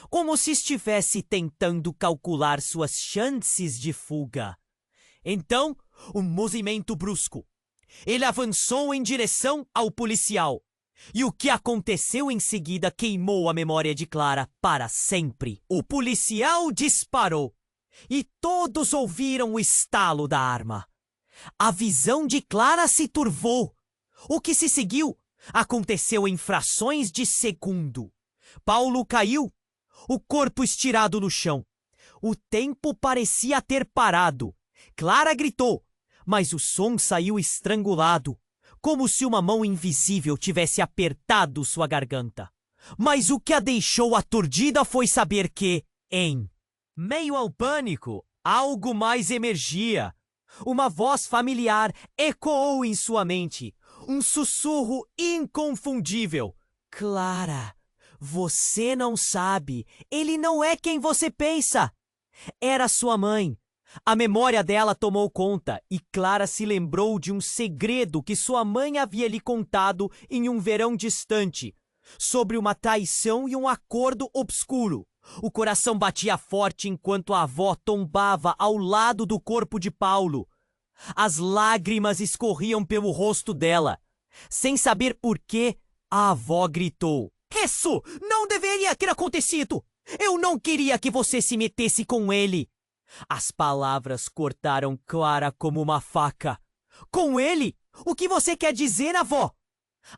como se estivesse tentando calcular suas chances de fuga. Então, um movimento brusco. Ele avançou em direção ao policial. E o que aconteceu em seguida queimou a memória de Clara para sempre. O policial disparou. E todos ouviram o estalo da arma. A visão de Clara se turvou. O que se seguiu aconteceu em frações de segundo. Paulo caiu, o corpo estirado no chão. O tempo parecia ter parado. Clara gritou, mas o som saiu estrangulado, como se uma mão invisível tivesse apertado sua garganta. Mas o que a deixou aturdida foi saber que, em meio ao pânico, algo mais emergia. Uma voz familiar ecoou em sua mente. Um sussurro inconfundível. Clara, você não sabe. Ele não é quem você pensa. Era sua mãe. A memória dela tomou conta e Clara se lembrou de um segredo que sua mãe havia lhe contado em um verão distante, sobre uma traição e um acordo obscuro. O coração batia forte enquanto a avó tombava ao lado do corpo de Paulo. As lágrimas escorriam pelo rosto dela. Sem saber por quê, a avó gritou: Isso não deveria ter acontecido! Eu não queria que você se metesse com ele! As palavras cortaram Clara como uma faca. Com ele? O que você quer dizer, avó?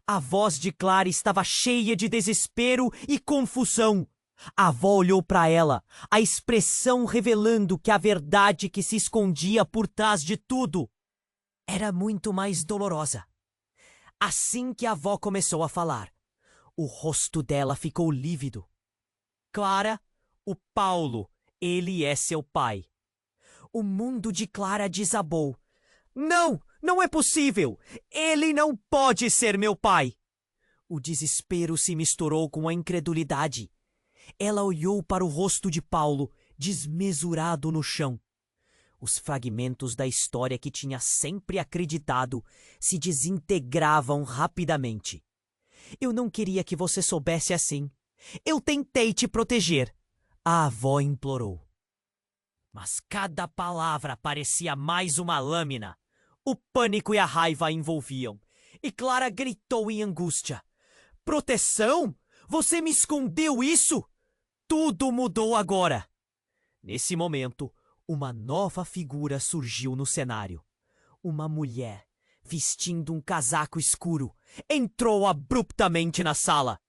A voz de Clara estava cheia de desespero e confusão. A avó olhou para ela, a expressão revelando que a verdade que se escondia por trás de tudo era muito mais dolorosa. Assim que a avó começou a falar, o rosto dela ficou lívido. Clara, o Paulo, ele é seu pai. O mundo de Clara desabou. Não, não é possível! Ele não pode ser meu pai! O desespero se misturou com a incredulidade. Ela olhou para o rosto de Paulo, desmesurado no chão. Os fragmentos da história que tinha sempre acreditado se desintegravam rapidamente. Eu não queria que você soubesse assim. Eu tentei te proteger, a avó implorou. Mas cada palavra parecia mais uma lâmina. O pânico e a raiva a envolviam, e Clara gritou em angústia. Proteção? Você me escondeu isso? Tudo mudou agora. Nesse momento, uma nova figura surgiu no cenário. Uma mulher, vestindo um casaco escuro, entrou abruptamente na sala.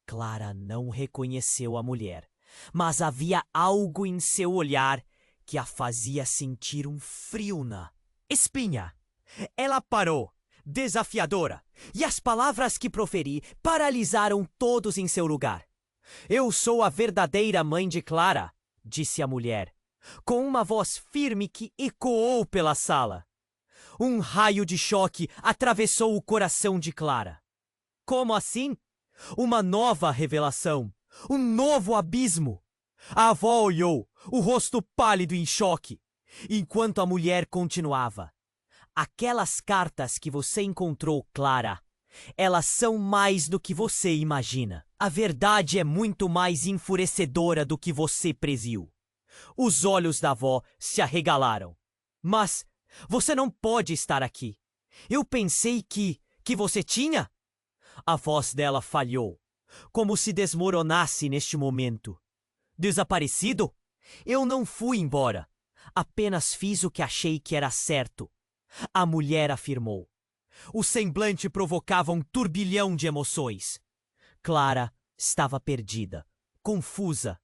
Clara não reconheceu a mulher, mas havia algo em seu olhar que a fazia sentir um frio na espinha. Ela parou, desafiadora, e as palavras que proferi paralisaram todos em seu lugar. Eu sou a verdadeira mãe de Clara, disse a mulher, com uma voz firme que ecoou pela sala. Um raio de choque atravessou o coração de Clara. Como assim? Uma nova revelação, um novo abismo. A avó olhou, o rosto pálido em choque, enquanto a mulher continuava. Aquelas cartas que você encontrou, Clara, elas são mais do que você imagina. A verdade é muito mais enfurecedora do que você previu. Os olhos da avó se arregalaram. Mas você não pode estar aqui. Eu pensei que você tinha? A voz dela falhou, como se desmoronasse neste momento. Desaparecido? Eu não fui embora. Apenas fiz o que achei que era certo. A mulher afirmou. O semblante provocava um turbilhão de emoções. Clara estava perdida, confusa,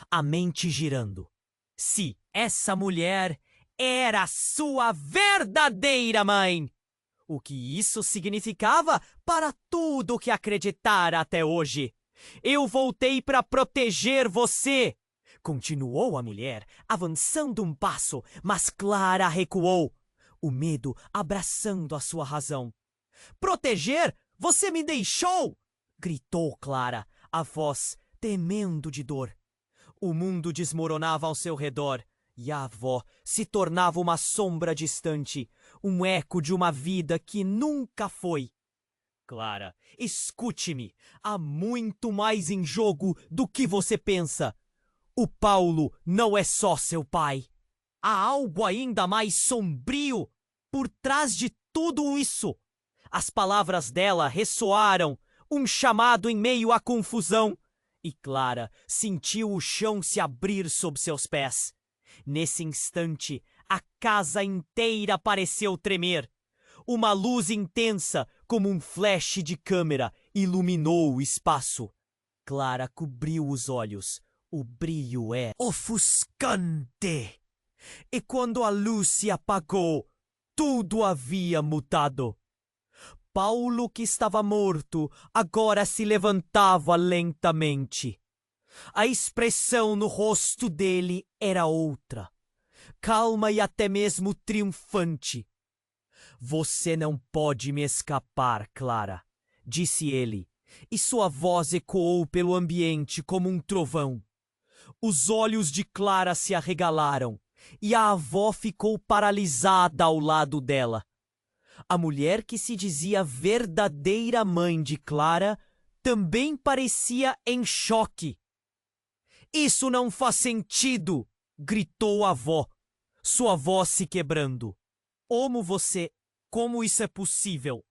a mente girando. Se essa mulher era sua verdadeira mãe! O que isso significava para tudo o que acreditara até hoje? Eu voltei para proteger você! Continuou a mulher, avançando um passo, mas Clara recuou, o medo abraçando a sua razão. Proteger? Você me deixou! Gritou Clara, a voz tremendo de dor. O mundo desmoronava ao seu redor e a avó se tornava uma sombra distante, um eco de uma vida que nunca foi. Clara, escute-me, há muito mais em jogo do que você pensa. O Paulo não é só seu pai. Há algo ainda mais sombrio por trás de tudo isso. As palavras dela ressoaram, um chamado em meio à confusão, e Clara sentiu o chão se abrir sob seus pés. Nesse instante, a casa inteira pareceu tremer. Uma luz intensa, como um flash de câmera, iluminou o espaço. Clara cobriu os olhos. O brilho é ofuscante. E quando a luz se apagou, tudo havia mudado. Paulo, que estava morto, agora se levantava lentamente. A expressão no rosto dele era outra, calma e até mesmo triunfante. Você não pode me escapar, Clara, disse ele, e sua voz ecoou pelo ambiente como um trovão. Os olhos de Clara se arregalaram e a avó ficou paralisada ao lado dela. A mulher que se dizia verdadeira mãe de Clara também parecia em choque. Isso não faz sentido! Gritou a avó, sua voz se quebrando. Como isso é possível?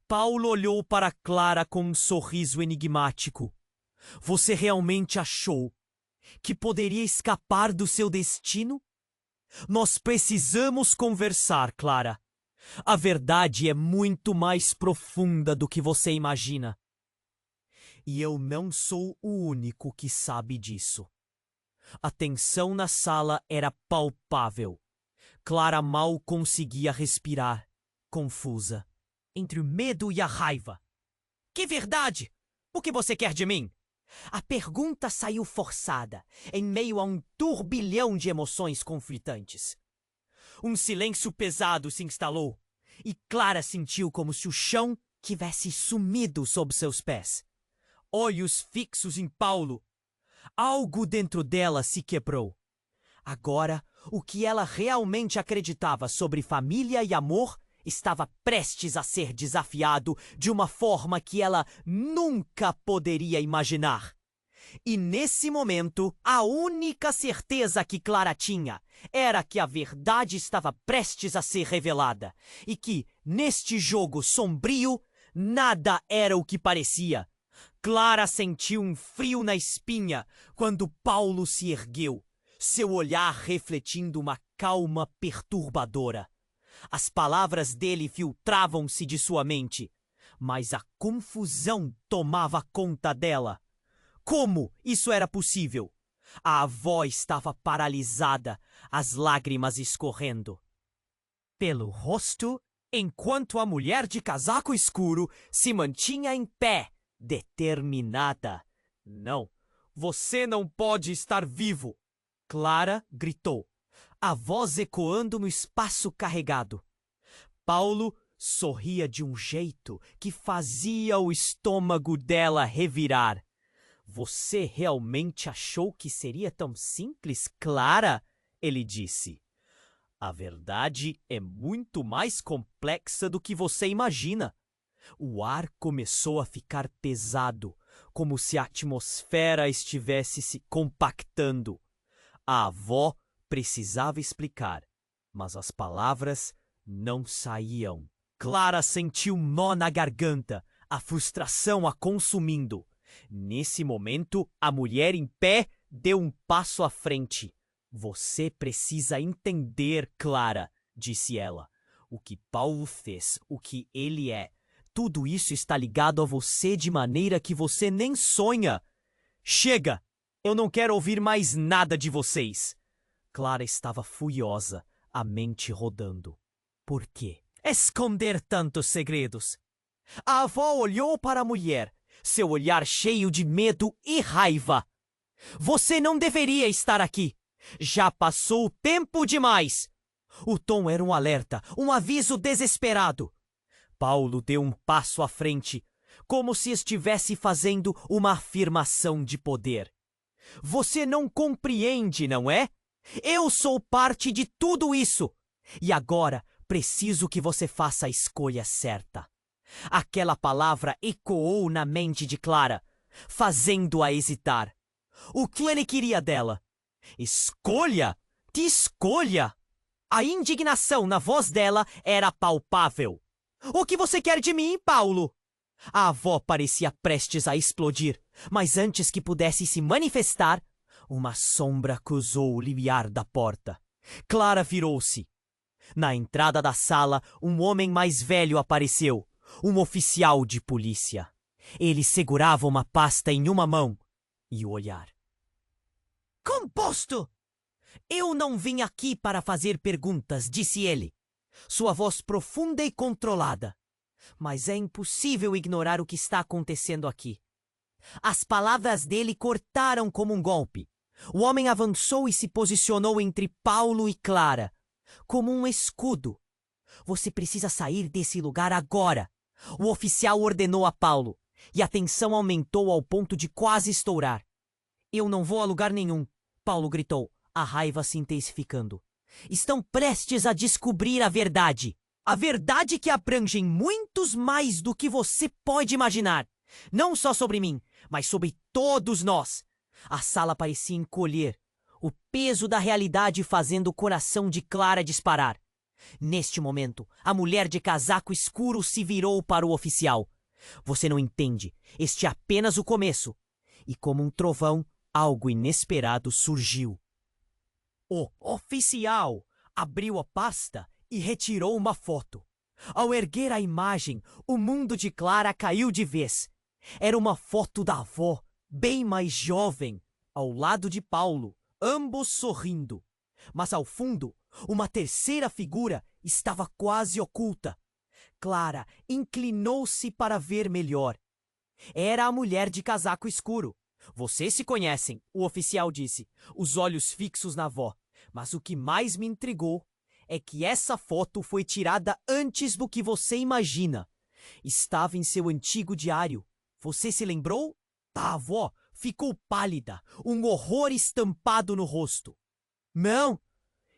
Paulo olhou para Clara com um sorriso enigmático. Você realmente achou que poderia escapar do seu destino? Nós precisamos conversar, Clara. A verdade é muito mais profunda do que você imagina. E eu não sou o único que sabe disso. A tensão na sala era palpável. Clara mal conseguia respirar, confusa, entre o medo e a raiva. Que verdade? O que você quer de mim? A pergunta saiu forçada, em meio a um turbilhão de emoções conflitantes. Um silêncio pesado se instalou, e Clara sentiu como se o chão tivesse sumido sob seus pés. Olhos fixos em Paulo. Algo dentro dela se quebrou. Agora, o que ela realmente acreditava sobre família e amor estava prestes a ser desafiado de uma forma que ela nunca poderia imaginar. E nesse momento, a única certeza que Clara tinha era que a verdade estava prestes a ser revelada e que, neste jogo sombrio, nada era o que parecia. Clara sentiu um frio na espinha quando Paulo se ergueu, seu olhar refletindo uma calma perturbadora. As palavras dele filtravam-se de sua mente, mas a confusão tomava conta dela. Como isso era possível? A avó estava paralisada, as lágrimas escorrendo pelo rosto, enquanto a mulher de casaco escuro se mantinha em pé, determinada. Não, você não pode estar vivo! Clara gritou, a voz ecoando no espaço carregado. Paulo sorria de um jeito que fazia o estômago dela revirar. Você realmente achou que seria tão simples, Clara? Ele disse. A verdade é muito mais complexa do que você imagina. O ar começou a ficar pesado, como se a atmosfera estivesse se compactando. A avó precisava explicar, mas as palavras não saíam. Clara sentiu um nó na garganta, a frustração a consumindo. Nesse momento, a mulher em pé deu um passo à frente. Você precisa entender, Clara, disse ela. O que Paulo fez, o que ele é. Tudo isso está ligado a você de maneira que você nem sonha. Chega! Eu não quero ouvir mais nada de vocês. Clara estava furiosa, a mente rodando. Por quê? Esconder tantos segredos? A avó olhou para a mulher, seu olhar cheio de medo e raiva. Você não deveria estar aqui. Já passou tempo demais. O tom era um alerta, um aviso desesperado. Paulo deu um passo à frente, como se estivesse fazendo uma afirmação de poder. Você não compreende, não é? Eu sou parte de tudo isso. E agora preciso que você faça a escolha certa. Aquela palavra ecoou na mente de Clara, fazendo-a hesitar. O que ele queria dela? Escolha? Que escolha? A indignação na voz dela era palpável. O que você quer de mim, Paulo? A avó parecia prestes a explodir, mas antes que pudesse se manifestar, uma sombra cruzou o limiar da porta. Clara virou-se. Na entrada da sala, um homem mais velho apareceu, um oficial de polícia. Ele segurava uma pasta em uma mão e o olhar. Composto! Eu não vim aqui para fazer perguntas, disse ele, sua voz profunda e controlada. Mas é impossível ignorar o que está acontecendo aqui. As palavras dele cortaram como um golpe. O homem avançou e se posicionou entre Paulo e Clara, como um escudo. Você precisa sair desse lugar agora. O oficial ordenou a Paulo, e a tensão aumentou ao ponto de quase estourar. Eu não vou a lugar nenhum, Paulo gritou, a raiva se intensificando. Estão prestes a descobrir a verdade. A verdade que abrange muitos mais do que você pode imaginar. Não só sobre mim, mas sobre todos nós. A sala parecia encolher, o peso da realidade fazendo o coração de Clara disparar. Neste momento, a mulher de casaco escuro se virou para o oficial. Você não entende. Este é apenas o começo. E como um trovão, algo inesperado surgiu. O oficial abriu a pasta e retirou uma foto. Ao erguer a imagem, o mundo de Clara caiu de vez. Era uma foto da avó, bem mais jovem, ao lado de Paulo, ambos sorrindo. Mas ao fundo, uma terceira figura estava quase oculta. Clara inclinou-se para ver melhor. Era a mulher de casaco escuro. Vocês se conhecem, o oficial disse, os olhos fixos na avó. Mas o que mais me intrigou é que essa foto foi tirada antes do que você imagina. Estava em seu antigo diário. Você se lembrou? A avó ficou pálida, um horror estampado no rosto. Não,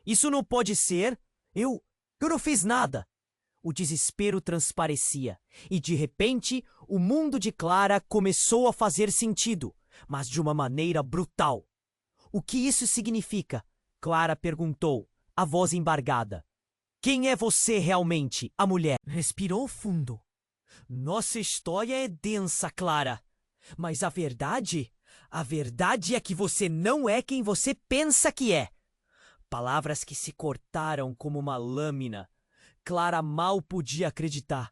isso não pode ser. Eu não fiz nada. O desespero transparecia, e de repente o mundo de Clara começou a fazer sentido, mas de uma maneira brutal. O que isso significa? Clara perguntou, a voz embargada. Quem é você realmente, a mulher? Respirou fundo. Nossa história é densa, Clara. Mas a verdade é que você não é quem você pensa que é. Palavras que se cortaram como uma lâmina. Clara mal podia acreditar.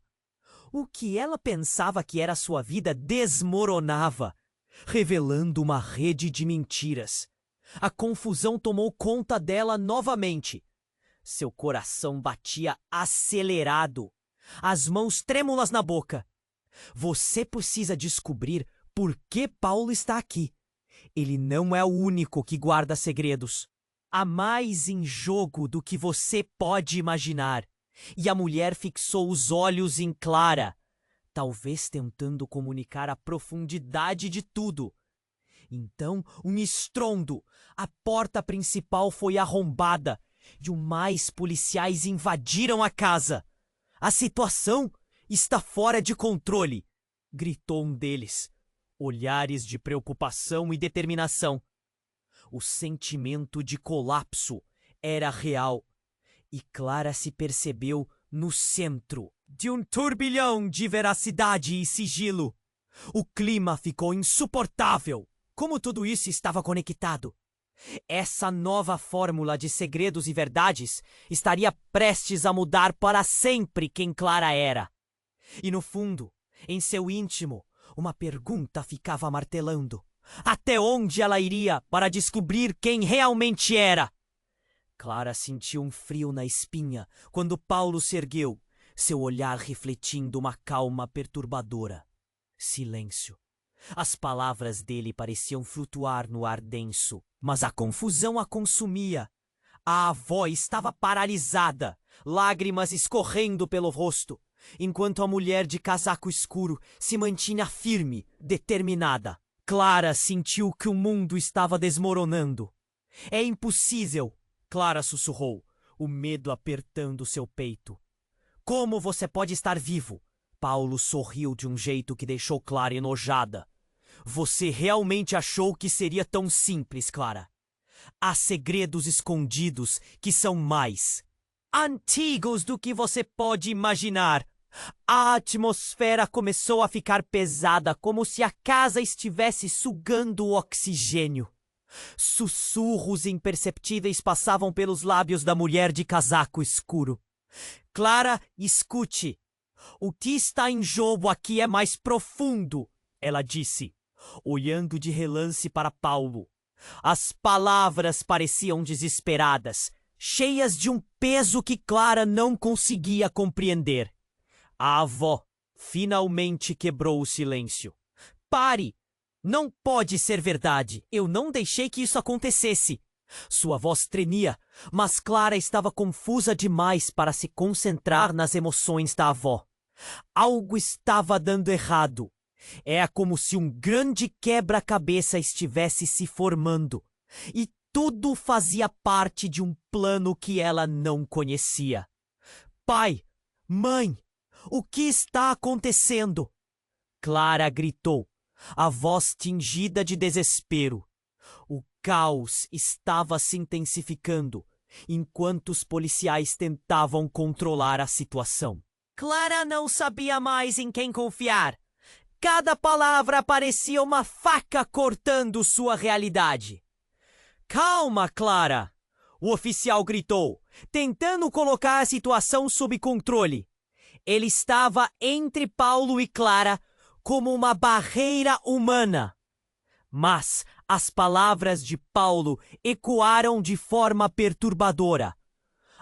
O que ela pensava que era sua vida desmoronava, revelando uma rede de mentiras. A confusão tomou conta dela novamente. Seu coração batia acelerado, as mãos trêmulas na boca. Você precisa descobrir por que Paulo está aqui. Ele não é o único que guarda segredos. Há mais em jogo do que você pode imaginar. E a mulher fixou os olhos em Clara, talvez tentando comunicar a profundidade de tudo. Então, um estrondo. A porta principal foi arrombada e mais policiais invadiram a casa. A situação está fora de controle, gritou um deles. Olhares de preocupação e determinação. O sentimento de colapso era real. E Clara se percebeu no centro de um turbilhão de veracidade e sigilo. O clima ficou insuportável. Como tudo isso estava conectado? Essa nova fórmula de segredos e verdades estaria prestes a mudar para sempre quem Clara era. E no fundo, em seu íntimo, uma pergunta ficava martelando. Até onde ela iria para descobrir quem realmente era? Clara sentiu um frio na espinha quando Paulo se ergueu, seu olhar refletindo uma calma perturbadora. Silêncio. As palavras dele pareciam flutuar no ar denso, mas a confusão a consumia. A avó estava paralisada, lágrimas escorrendo pelo rosto, enquanto a mulher de casaco escuro se mantinha firme, determinada. Clara sentiu que o mundo estava desmoronando. É impossível! Clara sussurrou, o medo apertando seu peito. Como você pode estar vivo? Paulo sorriu de um jeito que deixou Clara enojada. Você realmente achou que seria tão simples, Clara? Há segredos escondidos que são mais antigos do que você pode imaginar. A atmosfera começou a ficar pesada, como se a casa estivesse sugando o oxigênio. Sussurros imperceptíveis passavam pelos lábios da mulher de casaco escuro. Clara, escute. O que está em jogo aqui é mais profundo, ela disse, olhando de relance para Paulo. As palavras pareciam desesperadas, cheias de um peso que Clara não conseguia compreender. A avó finalmente quebrou o silêncio. Pare! Não pode ser verdade. Eu não deixei que isso acontecesse. Sua voz tremia, mas Clara estava confusa demais para se concentrar nas emoções da avó. Algo estava dando errado. É como se um grande quebra-cabeça estivesse se formando. E tudo fazia parte de um plano que ela não conhecia. Pai! Mãe! O que está acontecendo? Clara gritou, a voz tingida de desespero. O caos estava se intensificando enquanto os policiais tentavam controlar a situação. Clara não sabia mais em quem confiar. Cada palavra parecia uma faca cortando sua realidade. Calma, Clara! O oficial gritou, tentando colocar a situação sob controle. Ele estava entre Paulo e Clara como uma barreira humana. Mas as palavras de Paulo ecoaram de forma perturbadora.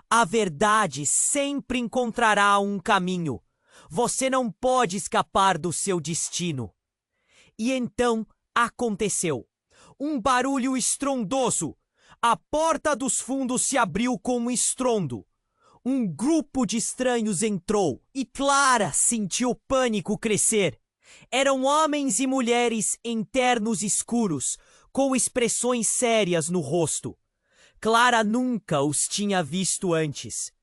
A verdade sempre encontrará um caminho. Você não pode escapar do seu destino. E então aconteceu. Um barulho estrondoso. A porta dos fundos se abriu com um estrondo. Um grupo de estranhos entrou e Clara sentiu o pânico crescer. Eram homens e mulheres em ternos escuros, com expressões sérias no rosto. Clara nunca os tinha visto antes.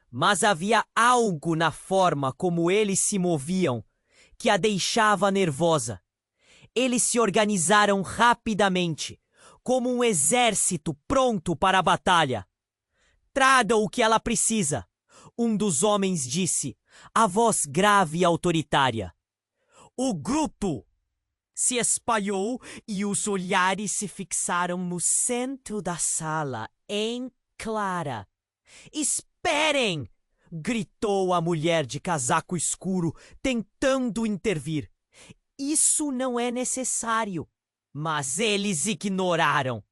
Mas havia algo na forma como eles se moviam que a deixava nervosa. Eles se organizaram rapidamente, como um exército pronto para a batalha. Traga o que ela precisa, um dos homens disse, a voz grave e autoritária. O grupo se espalhou e os olhares se fixaram no centro da sala, em Clara. Esperem! Gritou a mulher de casaco escuro, tentando intervir. Isso não é necessário. Mas eles ignoraram.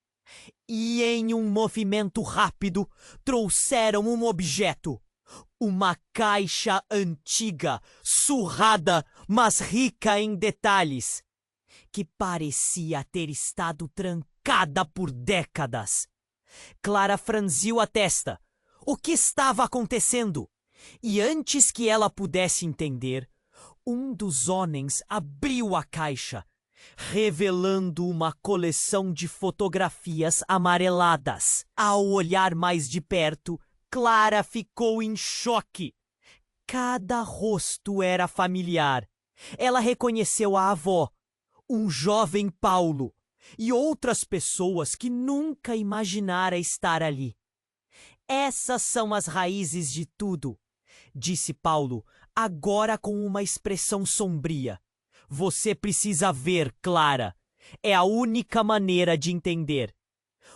E em um movimento rápido, trouxeram um objeto. Uma caixa antiga, surrada, mas rica em detalhes, que parecia ter estado trancada por décadas. Clara franziu a testa. O que estava acontecendo? E antes que ela pudesse entender, um dos homens abriu a caixa, revelando uma coleção de fotografias amareladas. Ao olhar mais de perto, Clara ficou em choque. Cada rosto era familiar. Ela reconheceu a avó, um jovem Paulo e outras pessoas que nunca imaginara estar ali. Essas são as raízes de tudo, disse Paulo, agora com uma expressão sombria. Você precisa ver, Clara. É a única maneira de entender.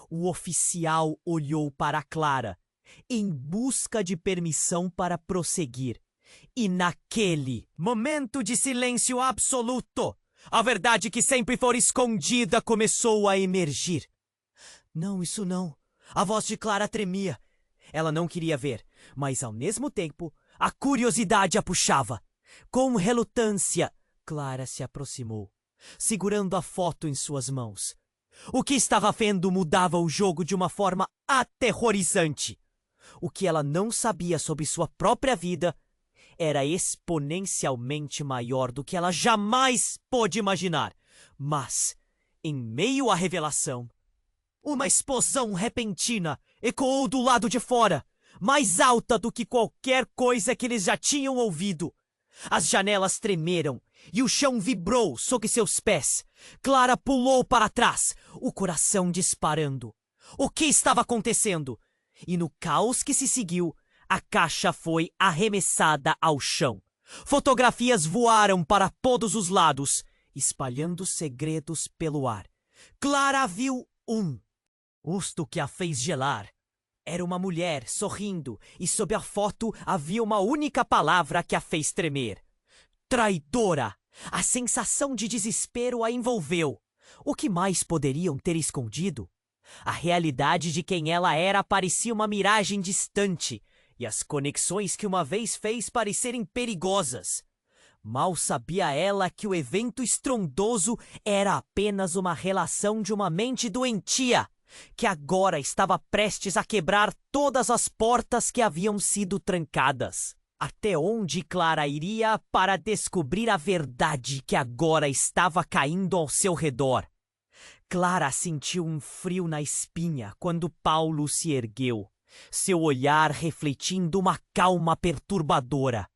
O oficial olhou para Clara, em busca de permissão para prosseguir. E naquele momento de silêncio absoluto, a verdade que sempre fora escondida começou a emergir. Não, isso não. A voz de Clara tremia. Ela não queria ver, mas ao mesmo tempo, a curiosidade a puxava. Com relutância, Clara se aproximou, segurando a foto em suas mãos. O que estava vendo mudava o jogo de uma forma aterrorizante. O que ela não sabia sobre sua própria vida era exponencialmente maior do que ela jamais pôde imaginar. Mas, em meio à revelação, uma explosão repentina ecoou do lado de fora, mais alta do que qualquer coisa que eles já tinham ouvido. As janelas tremeram e o chão vibrou sob seus pés. Clara pulou para trás, o coração disparando. O que estava acontecendo? E no caos que se seguiu, a caixa foi arremessada ao chão. Fotografias voaram para todos os lados, espalhando segredos pelo ar. Clara viu um. Rosto que a fez gelar. Era uma mulher sorrindo e sob a foto havia uma única palavra que a fez tremer. Traidora! A sensação de desespero a envolveu. O que mais poderiam ter escondido? A realidade de quem ela era parecia uma miragem distante, e as conexões que uma vez fez parecerem perigosas. Mal sabia ela que o evento estrondoso era apenas uma relação de uma mente doentia, que agora estava prestes a quebrar todas as portas que haviam sido trancadas. Até onde Clara iria para descobrir a verdade que agora estava caindo ao seu redor? Clara sentiu um frio na espinha quando Paulo se ergueu, seu olhar refletindo uma calma perturbadora.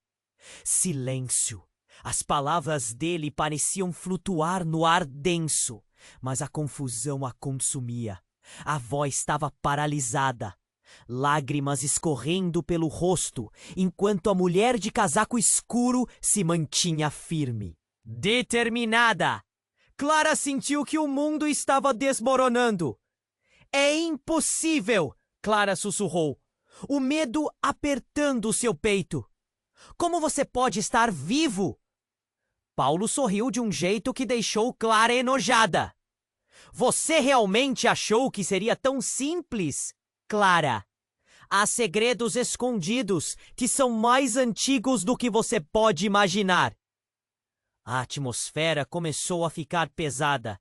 Silêncio. As palavras dele pareciam flutuar no ar denso, mas a confusão a consumia. A voz estava paralisada. lágrimas escorrendo pelo rosto, enquanto a mulher de casaco escuro se mantinha firme. Determinada, Clara sentiu que o mundo estava desmoronando. É impossível, Clara sussurrou, o medo apertando seu peito. Como você pode estar vivo? Paulo sorriu de um jeito que deixou Clara enojada. Você realmente achou que seria tão simples, Clara? Há segredos escondidos que são mais antigos do que você pode imaginar. A atmosfera começou a ficar pesada,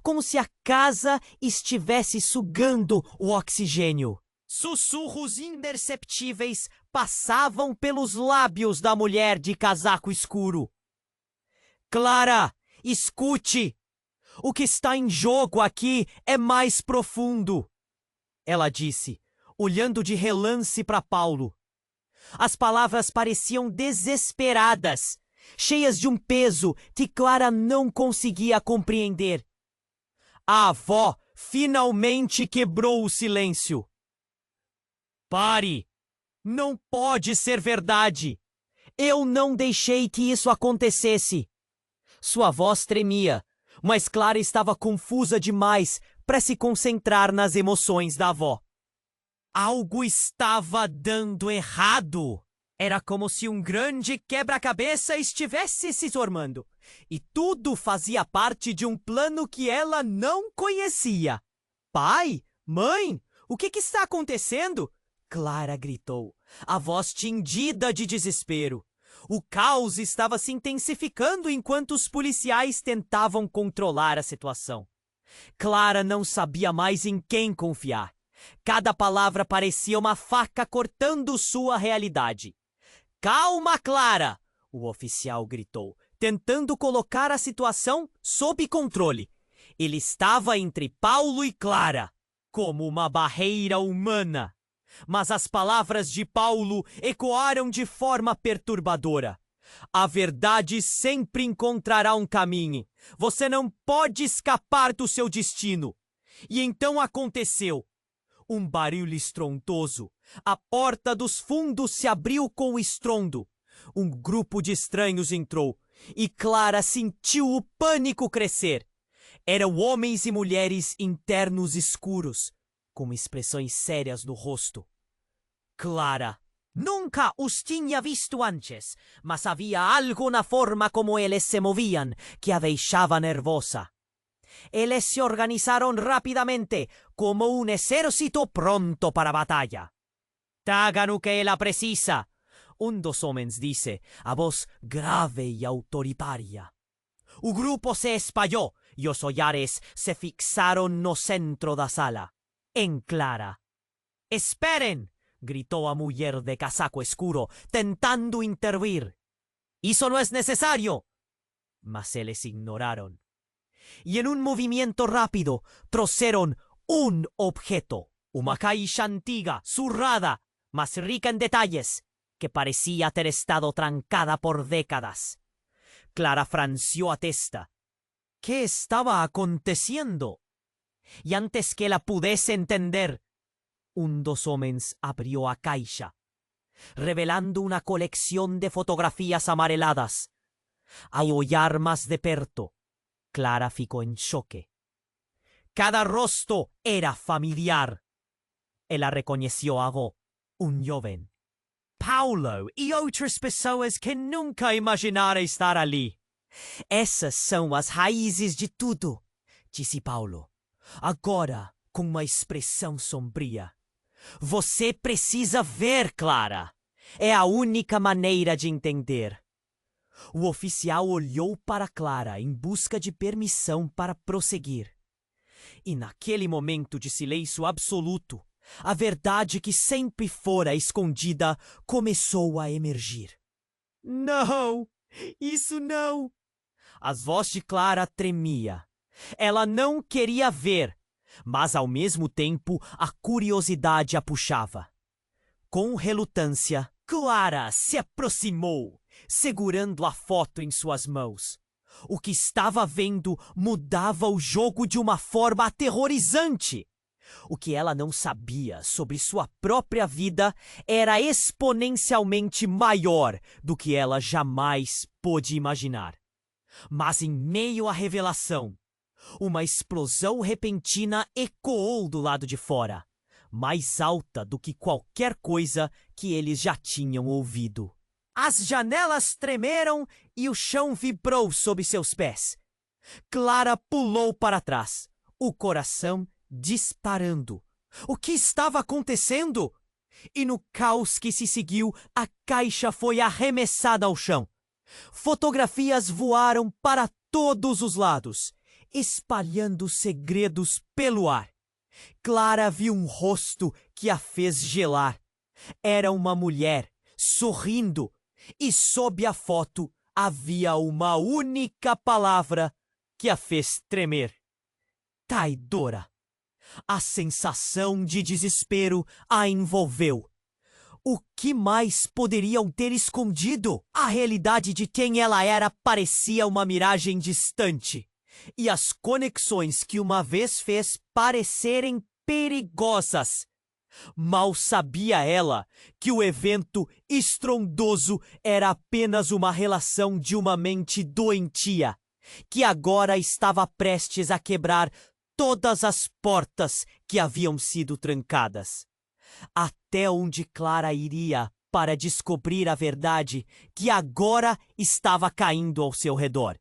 como se a casa estivesse sugando o oxigênio. Sussurros imperceptíveis passavam pelos lábios da mulher de casaco escuro. Clara, escute! O que está em jogo aqui é mais profundo, ela disse, olhando de relance para Paulo. As palavras pareciam desesperadas, cheias de um peso que Clara não conseguia compreender. A avó finalmente quebrou o silêncio. Pare! Não pode ser verdade! Eu não deixei que isso acontecesse! Sua voz tremia, mas Clara estava confusa demais para se concentrar nas emoções da avó. Algo estava dando errado! Era como se um grande quebra-cabeça estivesse se formando, e tudo fazia parte de um plano que ela não conhecia. Pai? Mãe? O que está acontecendo? Clara gritou, a voz tingida de desespero. O caos estava se intensificando enquanto os policiais tentavam controlar a situação. Clara não sabia mais em quem confiar. Cada palavra parecia uma faca cortando sua realidade. Calma, Clara! O oficial gritou, tentando colocar a situação sob controle. Ele estava entre Paulo e Clara, como uma barreira humana. Mas as palavras de Paulo ecoaram de forma perturbadora. A verdade sempre encontrará um caminho. Você não pode escapar do seu destino. E então aconteceu. Um barulho estrondoso. A porta dos fundos se abriu com estrondo. Um grupo de estranhos entrou. E Clara sentiu o pânico crescer. Eram homens e mulheres internos escuros, com expressões sérias no rosto. Clara nunca os tinha visto antes, mas havia algo na forma como eles se movían que a deixava nervosa. Eles se organizaron rápidamente, como un exército pronto para a batalha. Hagan o que ela precisa, um dos homens disse, a voz grave e autoritária. O grupo se espalhou e os olhares se fixaron no centro da sala, em Clara. Esperen! Gritou a mulher de casaco escuro, tentando intervir. Isso no es necesario. Mas eles ignoraron. Y en un movimiento rápido trouxeron un objeto, uma caixa antiga, surrada, mas rica en detalles, que parecía ter estado trancada por décadas. Clara franció a testa. ¿Qué estaba aconteciendo? Y antes que la pudesse entender, un dos homens abrió a caixa, revelando una colección de fotografías amareladas. Al olhar más de perto, Clara ficou en choque. Cada rostro era familiar. Ela reconheció a Go, un joven. Paulo e outras pessoas que nunca imaginara estar ali. Essas são as raízes de tudo, disse Paulo, agora com uma expressão sombria. Você precisa ver, Clara. É a única maneira de entender. O oficial olhou para Clara em busca de permissão para prosseguir. E naquele momento de silêncio absoluto, a verdade que sempre fora escondida começou a emergir. Não! Isso não! A voz de Clara tremia. Ela não queria ver, mas ao mesmo tempo a curiosidade a puxava. Com relutância, Clara se aproximou, segurando a foto em suas mãos. O que estava vendo mudava o jogo de uma forma aterrorizante. O que ela não sabia sobre sua própria vida era exponencialmente maior do que ela jamais pôde imaginar. Mas em meio à revelação, uma explosão repentina ecoou do lado de fora, mais alta do que qualquer coisa que eles já tinham ouvido. As janelas tremeram e o chão vibrou sob seus pés. Clara pulou para trás, o coração disparando. O que estava acontecendo? E no caos que se seguiu, a caixa foi arremessada ao chão. Fotografias voaram para todos os lados, espalhando segredos pelo ar. Clara viu um rosto que a fez gelar. Era uma mulher, sorrindo, e sob a foto havia uma única palavra que a fez tremer: traidora. A sensação de desespero a envolveu. O que mais poderiam ter escondido? A realidade de quem ela era parecia uma miragem distante, e as conexões que uma vez fez parecerem perigosas. Mal sabia ela que o evento estrondoso era apenas uma relação de uma mente doentia, que agora estava prestes a quebrar todas as portas que haviam sido trancadas. Até onde Clara iria para descobrir a verdade que agora estava caindo ao seu redor?